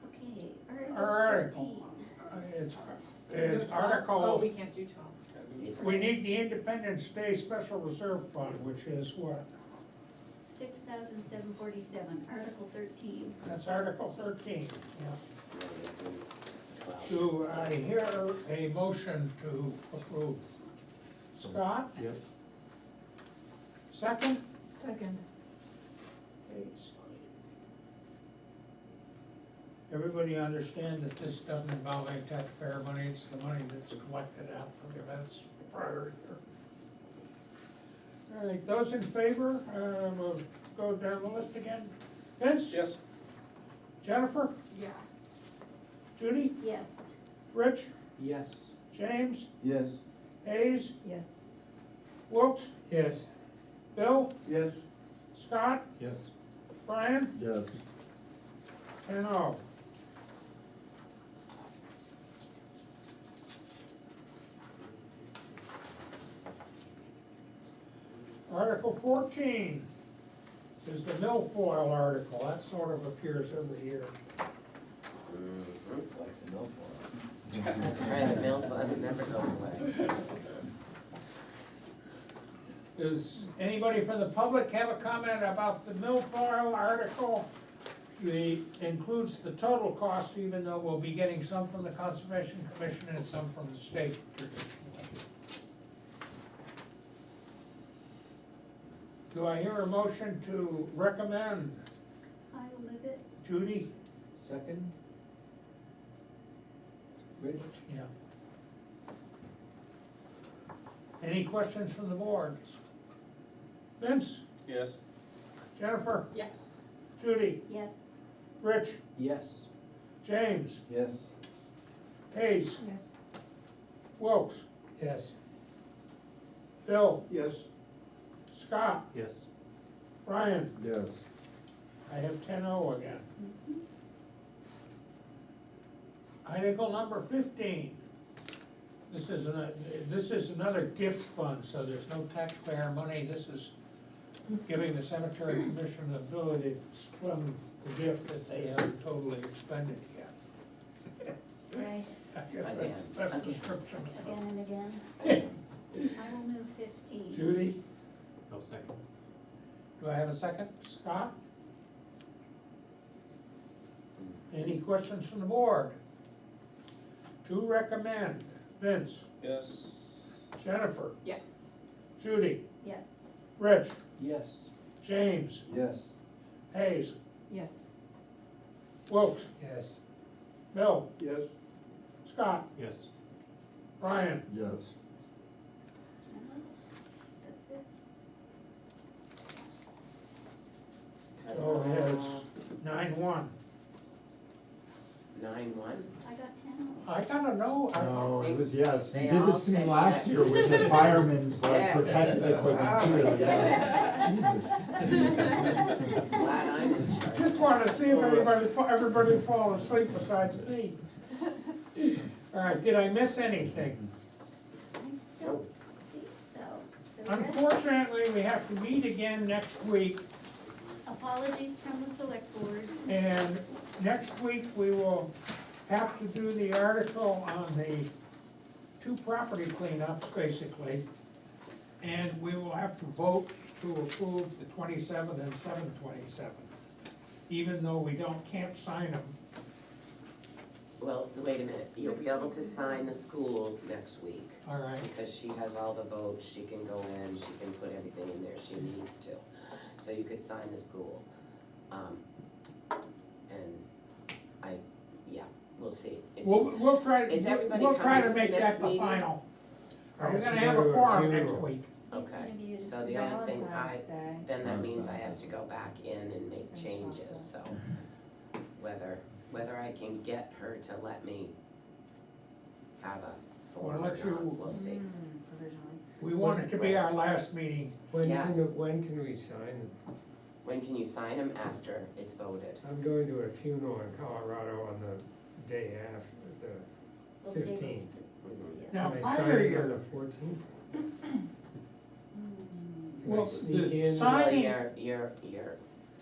B: Okay,
A: Our
B: Article
A: article,
B: 13.
A: it's
D: Oh,
A: Article,
D: we can't do 12.
A: we need the Independence Day Special Reserve Fund, which is what?
B: $6,747, Article 13.
A: That's Article 13, yeah.
C: And then we do 12.
A: Do I hear a motion to approve? Scott,
I: Yep.
A: second?
E: Second.
A: Please. Everybody understand that this doesn't involve any taxpayer money, it's the money that's collected out of the events prior year. All right, those in favor, we'll go down the list again. Vince?
J: Yes,
A: Jennifer?
D: Yes.
A: Judy?
B: Yes.
A: Rich?
M: Yes.
A: James?
M: Yes.
A: Hayes?
E: Yes.
A: Wilks?
H: Yes.
A: Bill?
F: Yes,
A: Scott?
I: Yes.
A: Brian?
I: Yes.
A: 10-0. Article 14 is the milfoil article, that sort of appears every year.
C: Mhm.
M: Like the milk
C: That's right, the mill fund never goes away.
A: Does anybody from the public have a comment about the milfoil article? It includes the total cost, even though we'll be getting some from the Conservation Commission and some from the state traditionally. Do I hear a motion to recommend?
B: I will move it.
A: Judy?
M: Second? Rich?
A: Yeah. Any questions from the board? Vince?
J: yes.
A: Jennifer?
D: Yes.
A: Judy?
B: Yes.
A: Rich?
M: Yes.
A: James?
M: Yes.
A: Hayes?
E: Yes.
A: Wilks?
H: Yes.
A: Bill?
F: yes,
A: Scott?
I: Yes.
A: Brian?
I: Yes.
A: I have 10-0 again. Article number 15. This is another gift fund, so there's no taxpayer money. This is giving the cemetery commission the ability to spend the gift that they haven't totally expended yet.
B: Right,
A: I guess that's
C: Again.
A: the best description.
B: again and again. I will move 15.
A: Judy,
I: No second.
A: do I have a second? Scott? Any questions from the board? To recommend, Vince,
J: Yes.
A: Jennifer,
D: Yes.
A: Judy,
B: Yes.
A: Rich,
M: Yes.
A: James,
M: Yes.
A: Hayes,
E: Yes.
A: Wilks,
H: Yes.
A: Bill,
F: yes,
A: Scott,
I: Yes.
A: Brian.
I: Yes.
B: That's it.
A: So it's 9-1.
C: 9-1.
B: I got 10.
A: I gotta know,
I: No,
C: think
I: it was, yes,
C: they
I: you did
C: all
I: this to me
C: said
I: last
C: yes.
I: year with the firemen's
C: Yeah.
I: protective equipment too.
C: Oh,
I: Yeah. Jesus.
C: Glad I'm in charge.
A: just wanted to see if everybody fall asleep besides me. All right, did I miss anything?
B: I don't think so. The rest-
A: Unfortunately, we have to meet again next week,
B: Apologies from the select board.
A: and next week we will have to do the article on the two property cleanups, basically. And we will have to vote to approve the 27 and 727, even though we can't sign them.
C: Well, wait a minute, you'll be able to sign the school next week,
A: All right,
C: because she has all the votes, she can go in, she can put everything in there she needs to. So you could sign the school. And we'll see. If you-
A: we'll try,
C: Is everybody
A: we'll try
C: coming
A: to
C: to the
A: make
C: next
A: that the
C: meeting?
A: final. We're
H: Right,
A: gonna have a
H: you
A: quorum
H: do.
A: next week.
B: He's
C: Okay,
B: gonna be
C: so the only thing
E: Valentine's Day.
C: then that means I have to go back in and make
E: And
C: changes, so whether I can get her to let me have a form
A: Well,
C: or
A: let you-
C: not, we'll see.
E: Provisionally.
A: We want it to be our last meeting.
C: Yes.
H: When can we sign them?
C: When can you sign them? After it's voted.
H: I'm going to a funeral in Colorado on the day after,
B: Well,
H: the
B: the day
H: 15th.
C: Mhm.
A: Now,
H: Can I
A: I
H: sign
A: hear
H: it
A: you.
H: on the 14th? Can I
A: Well,
H: sneak
A: the
H: in?
A: sign-
C: Well,
A: Signing-
C: you're,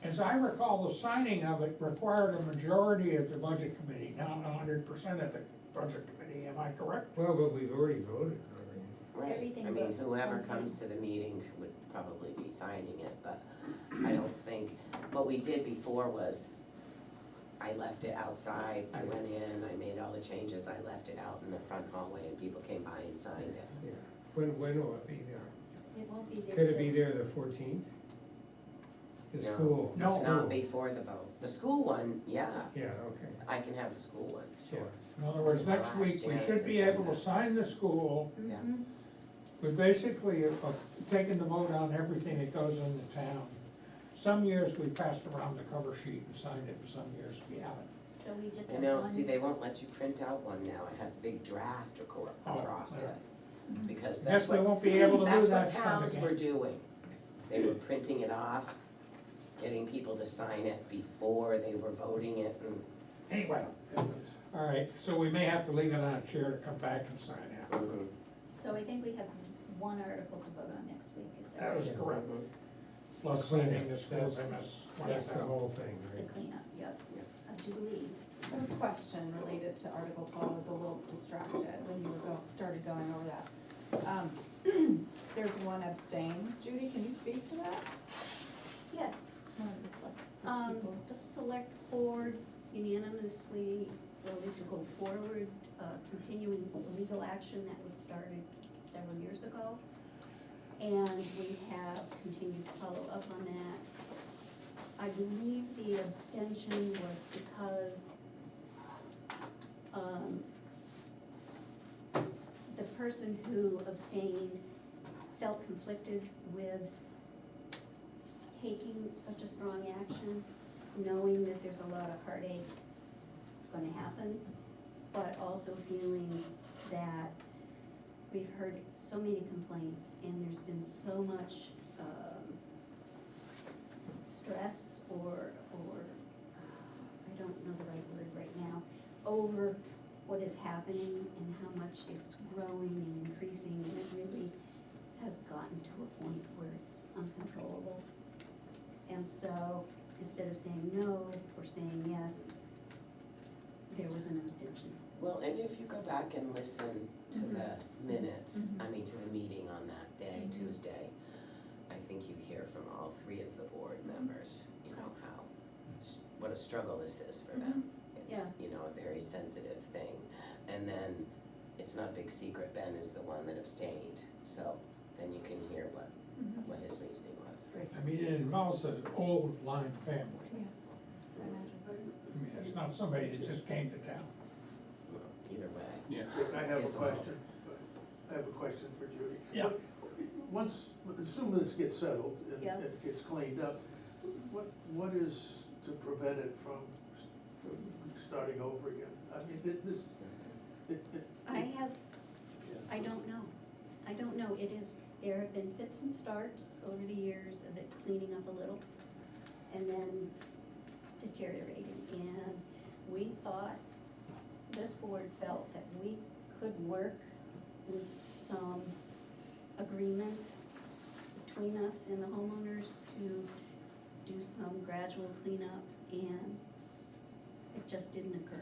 A: As I recall, the signing of it required a majority of the budget committee, not 100% of the budget committee, am I correct?
H: Well, but we've already voted already.
C: Right,
B: everything
C: I mean,
B: but
C: whoever
B: one
C: comes
B: thing.
C: to the meeting would probably be signing it, but I don't think, what we did before was, I left it outside, I went in, I made all the changes, I left it out in the front hallway, and people came by and signed it.
H: Yeah. When will it be there?
B: It won't be there
H: Could it be
B: till-
H: there the 14th? The
C: No.
H: school? the
A: No.
C: Not
H: school.
C: before the vote. The school one, yeah,
H: Yeah, okay,
C: I can have the school one,
H: yeah.
C: sure.
A: In other words, next
C: I'll ask
A: week, we
C: Janet
A: should
C: to
A: be
C: send
A: able to
C: that.
A: sign the school.
C: Yeah.
B: Mhm.
A: We basically have taken the vote on everything that goes in the town. Some years we passed around the cover sheet and signed it, and some years we haven't.
B: So we just
C: You
B: have
C: know,
B: one.
C: see, they won't let you print out one now, it has a big draft
A: Oh,
C: across it,
B: Mhm.
C: because
A: Guess
C: that's
A: we
C: what,
A: won't be able to do
C: that's
A: that
C: what
A: stuff
C: towns were
A: again.
C: doing. They were printing it off, getting people to sign it before they were voting it, and
A: Anyway, all right, so we may have to leave it on a chair to come back and sign after.
C: mhm,
B: So I think we have one article to vote on next week, is that
A: That was
B: right?
A: correct.
C: mhm.
A: Plus signing the school's MS. what is
H: That's the
A: that?
H: whole thing,
B: The
H: right?
B: cleanup, yep, I do believe.
E: I have a question related to Article 12, I was a little distracted when you were started going over that. There's one abstain, Judy, can you speak to that?
B: Yes,
E: One of the select people.
B: the select board unanimously voted to go forward, continuing legal action that was started several years ago. And we have continued to follow up on that. I believe the abstention was because, the person who abstained felt conflicted with taking such a strong action, knowing that there's a lot of heartache gonna happen, but also feeling that we've heard so many complaints and there's been so much, stress or, I don't know the right word right now, over what is happening and how much it's growing and increasing, and it really has gotten to a point where it's uncontrollable. And so, instead of saying no or saying yes, there was an abstention.
C: Well, and if you go back and listen to
B: Mhm.
C: the minutes,
B: Mhm.
C: I mean, to the meeting on that day,
B: Mhm.
C: Tuesday, I think you hear from all three of the board members, you know, what a struggle this is for them. It's,
B: Yeah.
C: you know, a very sensitive thing. And then, it's not a big secret, Ben is the one that abstained, so then you can hear what his reasoning was.
A: I mean, it involves an old Lyme family.
E: I imagine.
A: I mean, it's not somebody that just came to town.
C: Well, either way.
J: Yeah.
F: I have a
C: Difficult.
F: question, I have a question for Judy.
A: Yeah.
F: Once, assuming this gets settled and
B: Yeah.
F: it gets cleaned up, what is to prevent it from starting over again? I mean,
B: I don't know. I don't know. There have been fits and starts over the years of it cleaning up a little and then deteriorating. And we thought, this board felt that we could work with some agreements between us and the homeowners to do some gradual cleanup, and it just didn't occur.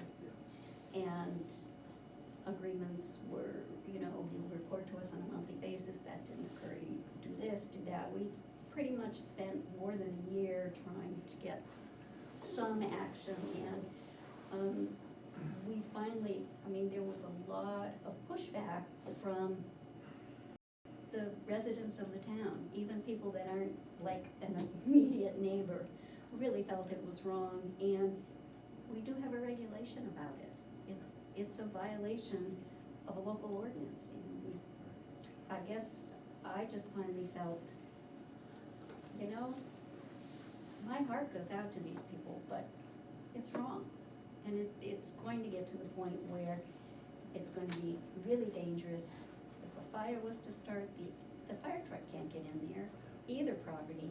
B: And agreements were, you report to us on a monthly basis, that didn't occur, you do this, do that. We pretty much spent more than a year trying to get some action, and we finally, there was a lot of pushback from the residents of the town, even people that aren't like an immediate neighbor, really felt it was wrong, and we do have a regulation about it. It's a violation of a local ordinance, and I guess I just finally felt, my heart goes out to these people, but it's wrong. And it's going to get to the point where it's going to be really dangerous. If a fire was to start, the fire truck can't get in there, either property.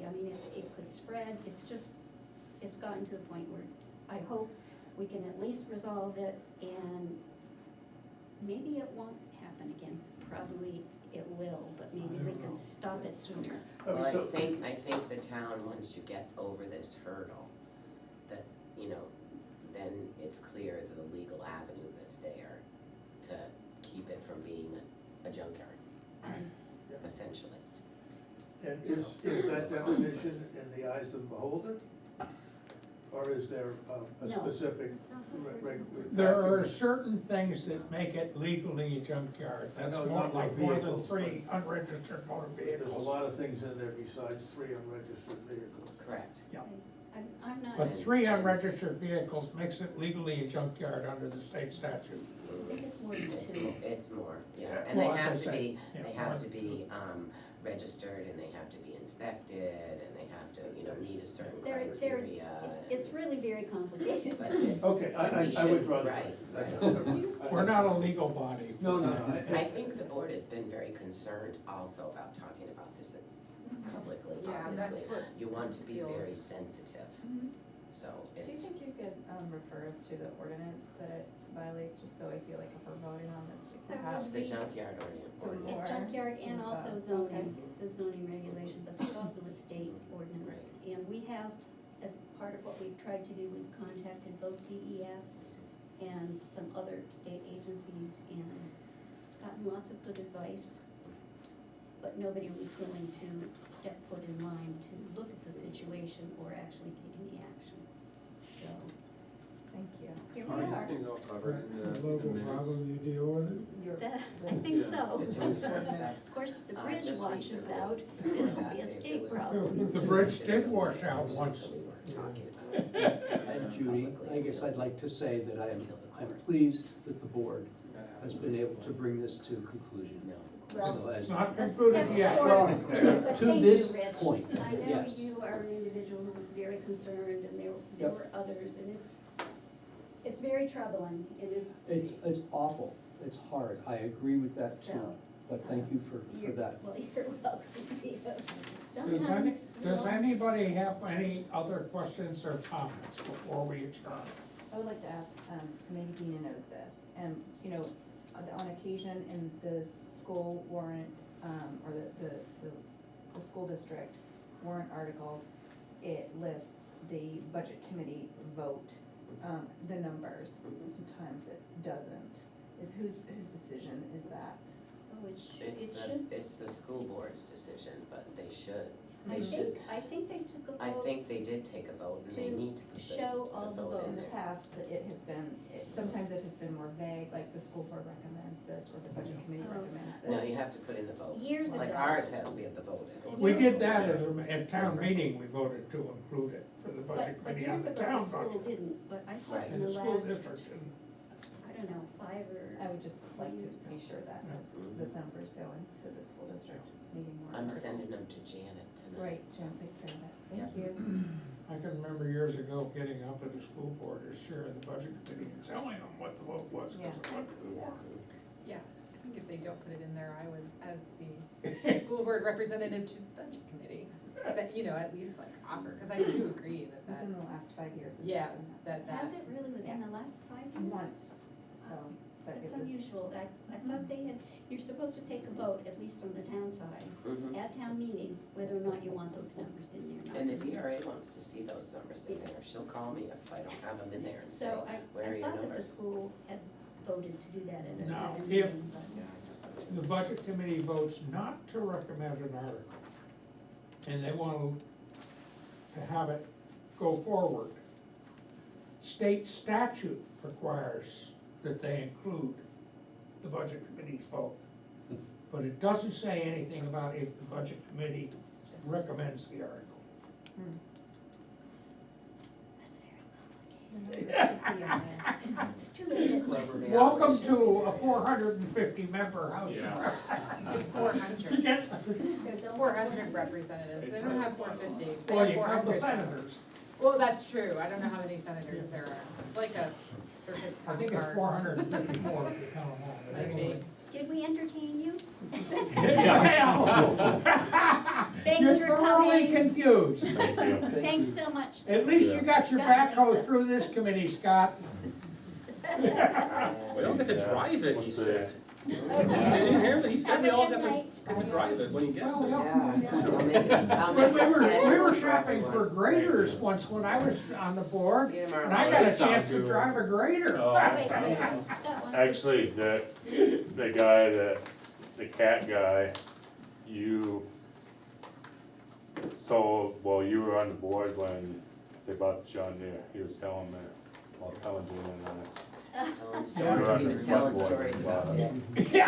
B: It could spread. It's gotten to the point where I hope we can at least resolve it, and maybe it won't happen again. Probably it will, but maybe we can stop it sooner.
C: Well, I
F: so-
C: think the town, once you get over this hurdle, that, then it's clear the legal avenue that's there to keep it from being a junkyard. essentially.
F: And is that definition in the eyes of the beholder? Or is there a
B: No.
F: specific?
A: There are certain things that make it legally a junkyard, that's
F: No,
A: more
F: not
A: like more than
F: vehicles,
A: 3 unregistered motor
F: There's a
A: vehicles.
F: lot of things in there besides 3 unregistered vehicles.
C: Correct.
B: I'm not,
A: But 3 unregistered vehicles makes it legally a junkyard under the state statute.
B: I think it's more than
C: It's
B: 2.
C: more, it's more, yeah,
A: Yeah,
C: and they
A: well, as I
C: have to
A: say,
C: be,
A: yeah,
C: they have to be, registered, and they have to be inspected, and they have to, meet a certain
B: There's,
C: criteria.
B: it's really very complicated.
C: But it's.
F: Okay,
C: and we
F: I
C: should-
F: withdraw that.
C: Right.
A: We're not a legal body.
F: No, no,
C: I think the board has been very concerned also about talking about this publicly,
D: Yeah,
C: obviously.
D: that's what
C: You want to be very
D: feels-
C: sensitive,
E: Mhm.
C: so
E: Do you
C: it's,
E: think you could, refer us to the ordinance that it violates, just so I feel like if we're voting on this, we can have
C: it's the junkyard ordinance.
E: some more.
B: It's junkyard and also zoning,
E: Okay.
B: the zoning regulation, but there's also a state ordinance. And we have, as part of what we've tried to do, we've contacted both DES and some other state agencies and gotten lots of good advice. But nobody was willing to step foot in line to look at the situation or actually take any action. So,
E: Thank you.
B: here
J: Are
B: we
J: these
B: are.
J: things all covered in
H: The
J: the
H: local
J: minutes?
H: problem you deal with it?
E: Your-
B: I think so.
C: It's all sort of stuff.
B: Of course, if the
C: Uh,
B: bridge
C: just
B: washes
C: recently,
B: out,
C: before
B: it'll
C: that,
B: be a
C: it
B: state
C: was-
B: problem.
A: The bridge did wash out once.
C: We were talking about.
M: And Judy, I guess I'd like to say that I'm pleased that the board has been able to bring this to conclusion.
C: No.
B: Well,
M: So as-
A: It's not
B: the
A: concluded
B: step
A: yet.
B: forward-
M: Well,
B: But
M: to
B: thank
M: this
B: you, Rich.
M: point,
B: I know
M: yes.
B: you are an individual who was very concerned, and there
M: Yep.
B: were others, and it's very troubling, and
M: It's awful, it's hard, I agree with that too,
B: So,
M: but thank you for
B: you're,
M: that.
B: well, you're welcome.
A: Does
B: Sometimes,
A: anybody have any other questions or comments before we adjourn?
E: I would like to ask, maybe Dina knows this, and, on occasion in the school warrant, or the school district warrant articles, it lists the budget committee vote, the numbers, sometimes it doesn't. Whose decision is that?
B: oh, it should,
C: It's the school board's decision, but they should,
B: I
C: they should,
B: think they took a vote.
C: I think they did take a vote, and they
B: to
C: need to put
B: show all the
C: vote in
E: In the
B: votes.
C: there.
E: past, that it has been, sometimes it has been more vague, like the school board recommends this, or the budget committee
B: Oh.
E: recommends this.
C: No, you have to put in the vote.
B: Years
C: Like
B: ago.
C: ours had, we had the vote in.
A: We did that at town meeting, we voted to include it for the budget
B: But
A: committee on
B: years
A: the
B: ago,
A: town
B: the school
A: budget.
B: didn't, but I thought
C: Right.
B: in
A: And
B: the
A: the school
B: last,
A: district didn't.
B: I don't know, 5 or.
E: I would just like to be sure that the numbers go into the school district meeting warrant
C: I'm
E: articles.
C: sending them to Janet tonight.
E: Great, so take care of that, thank
C: Yeah.
E: you.
A: I can remember years ago getting up at the school board as chair of the budget committee and telling them what the vote was, because it wasn't in the warrant.
D: Yeah, I think if they don't put it in there, I would, as the school board representative to the budget committee, say, at least like offer, because I do agree that
E: Within the last 5 years. it's
D: yeah,
E: been
B: Has it really within the last 5 years?
E: Once, so, but it
B: That's
E: was.
B: unusual. I thought they had, you're supposed to take a vote, at least on the town side,
C: Mhm.
B: at town meeting, whether or not you want those numbers in there. not
C: And the
B: just-
C: DRA wants to see those numbers in there. She'll call me if I don't have them in there and say,
B: So
C: where are
B: I
C: your
B: thought that the
C: numbers?
B: school had voted to do that at
A: Now,
B: another
A: if-
B: meeting, but.
C: Yeah, that's okay.
A: The budget committee votes not to recommend an article, and they want to have it go forward. State statute requires that they include the budget committee's vote. But it doesn't say anything about if the budget committee
B: It's just-
A: recommends the article.
B: That's very complicated. It's too late.
C: They
A: Welcome
C: always
A: to a 450 member house.
D: it's 400.
B: There's almost
D: 400 representatives, they don't have 450, they
A: Well,
D: have
A: you count the
D: 400.
A: senators.
D: Well, that's true, I don't know how many senators there are, it's like a circus
A: I think
D: car.
A: it's 454 if you count them all, but
D: Might be.
A: anyway.
B: Did we entertain you?
A: Yeah.
B: Thanks
A: You're
B: for
A: thoroughly
B: coming.
A: confused.
B: Thanks so much.
A: At least you got your
B: Scott,
A: backhoe
B: Lisa.
A: through this committee, Scott.
J: We don't get to drive it, he said.
B: Okay.
J: Did you hear that? He said
B: Have
J: we
B: a
J: all
B: good
J: get
B: night.
J: to drive it when he gets
A: Well,
J: it.
C: Yeah, I'll make
A: When we
C: a
A: were
C: schedule
A: shopping for
C: everyone.
A: graders once when I was on the board,
C: See you tomorrow.
A: and I got a
J: That sounds
A: chance to
J: good.
A: drive a grader.
J: Oh,
B: Wait, Scott wants to-
O: Actually, the guy that the cat guy, you well, you were on the board when they bought the John Deere, he was telling me, well, telling Gina and
C: Stories, he was telling stories about Dick.
O: I.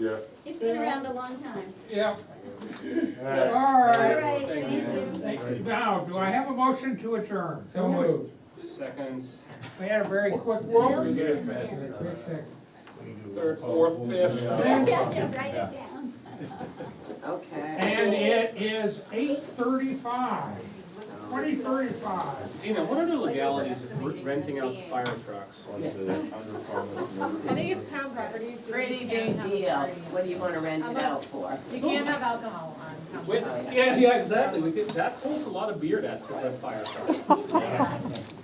O: Yeah.
B: He's been around a long time.
A: Yeah.
O: Alright.
A: All
B: All
A: right.
B: right,
J: Thank
B: thank you.
A: Now, do I have a motion to adjourn?
H: So moved.
J: Second,
A: We had a very quick
B: Bill's
A: vote.
B: in
H: Quick
B: there.
H: second.
J: third, fourth, fifth.
B: Write it down.
C: Okay.
A: And it is 8:35, 20:35.
J: Tina, what are the legalities of renting out fire trucks?
D: I think it's town property. so
C: Pretty
D: you
C: big
D: can't have a
C: deal,
D: party.
C: what do you wanna rent it out for?
D: You can't have alcohol on town
J: Wait,
D: property.
J: yeah, exactly, that holds a lot of beer, that fire truck.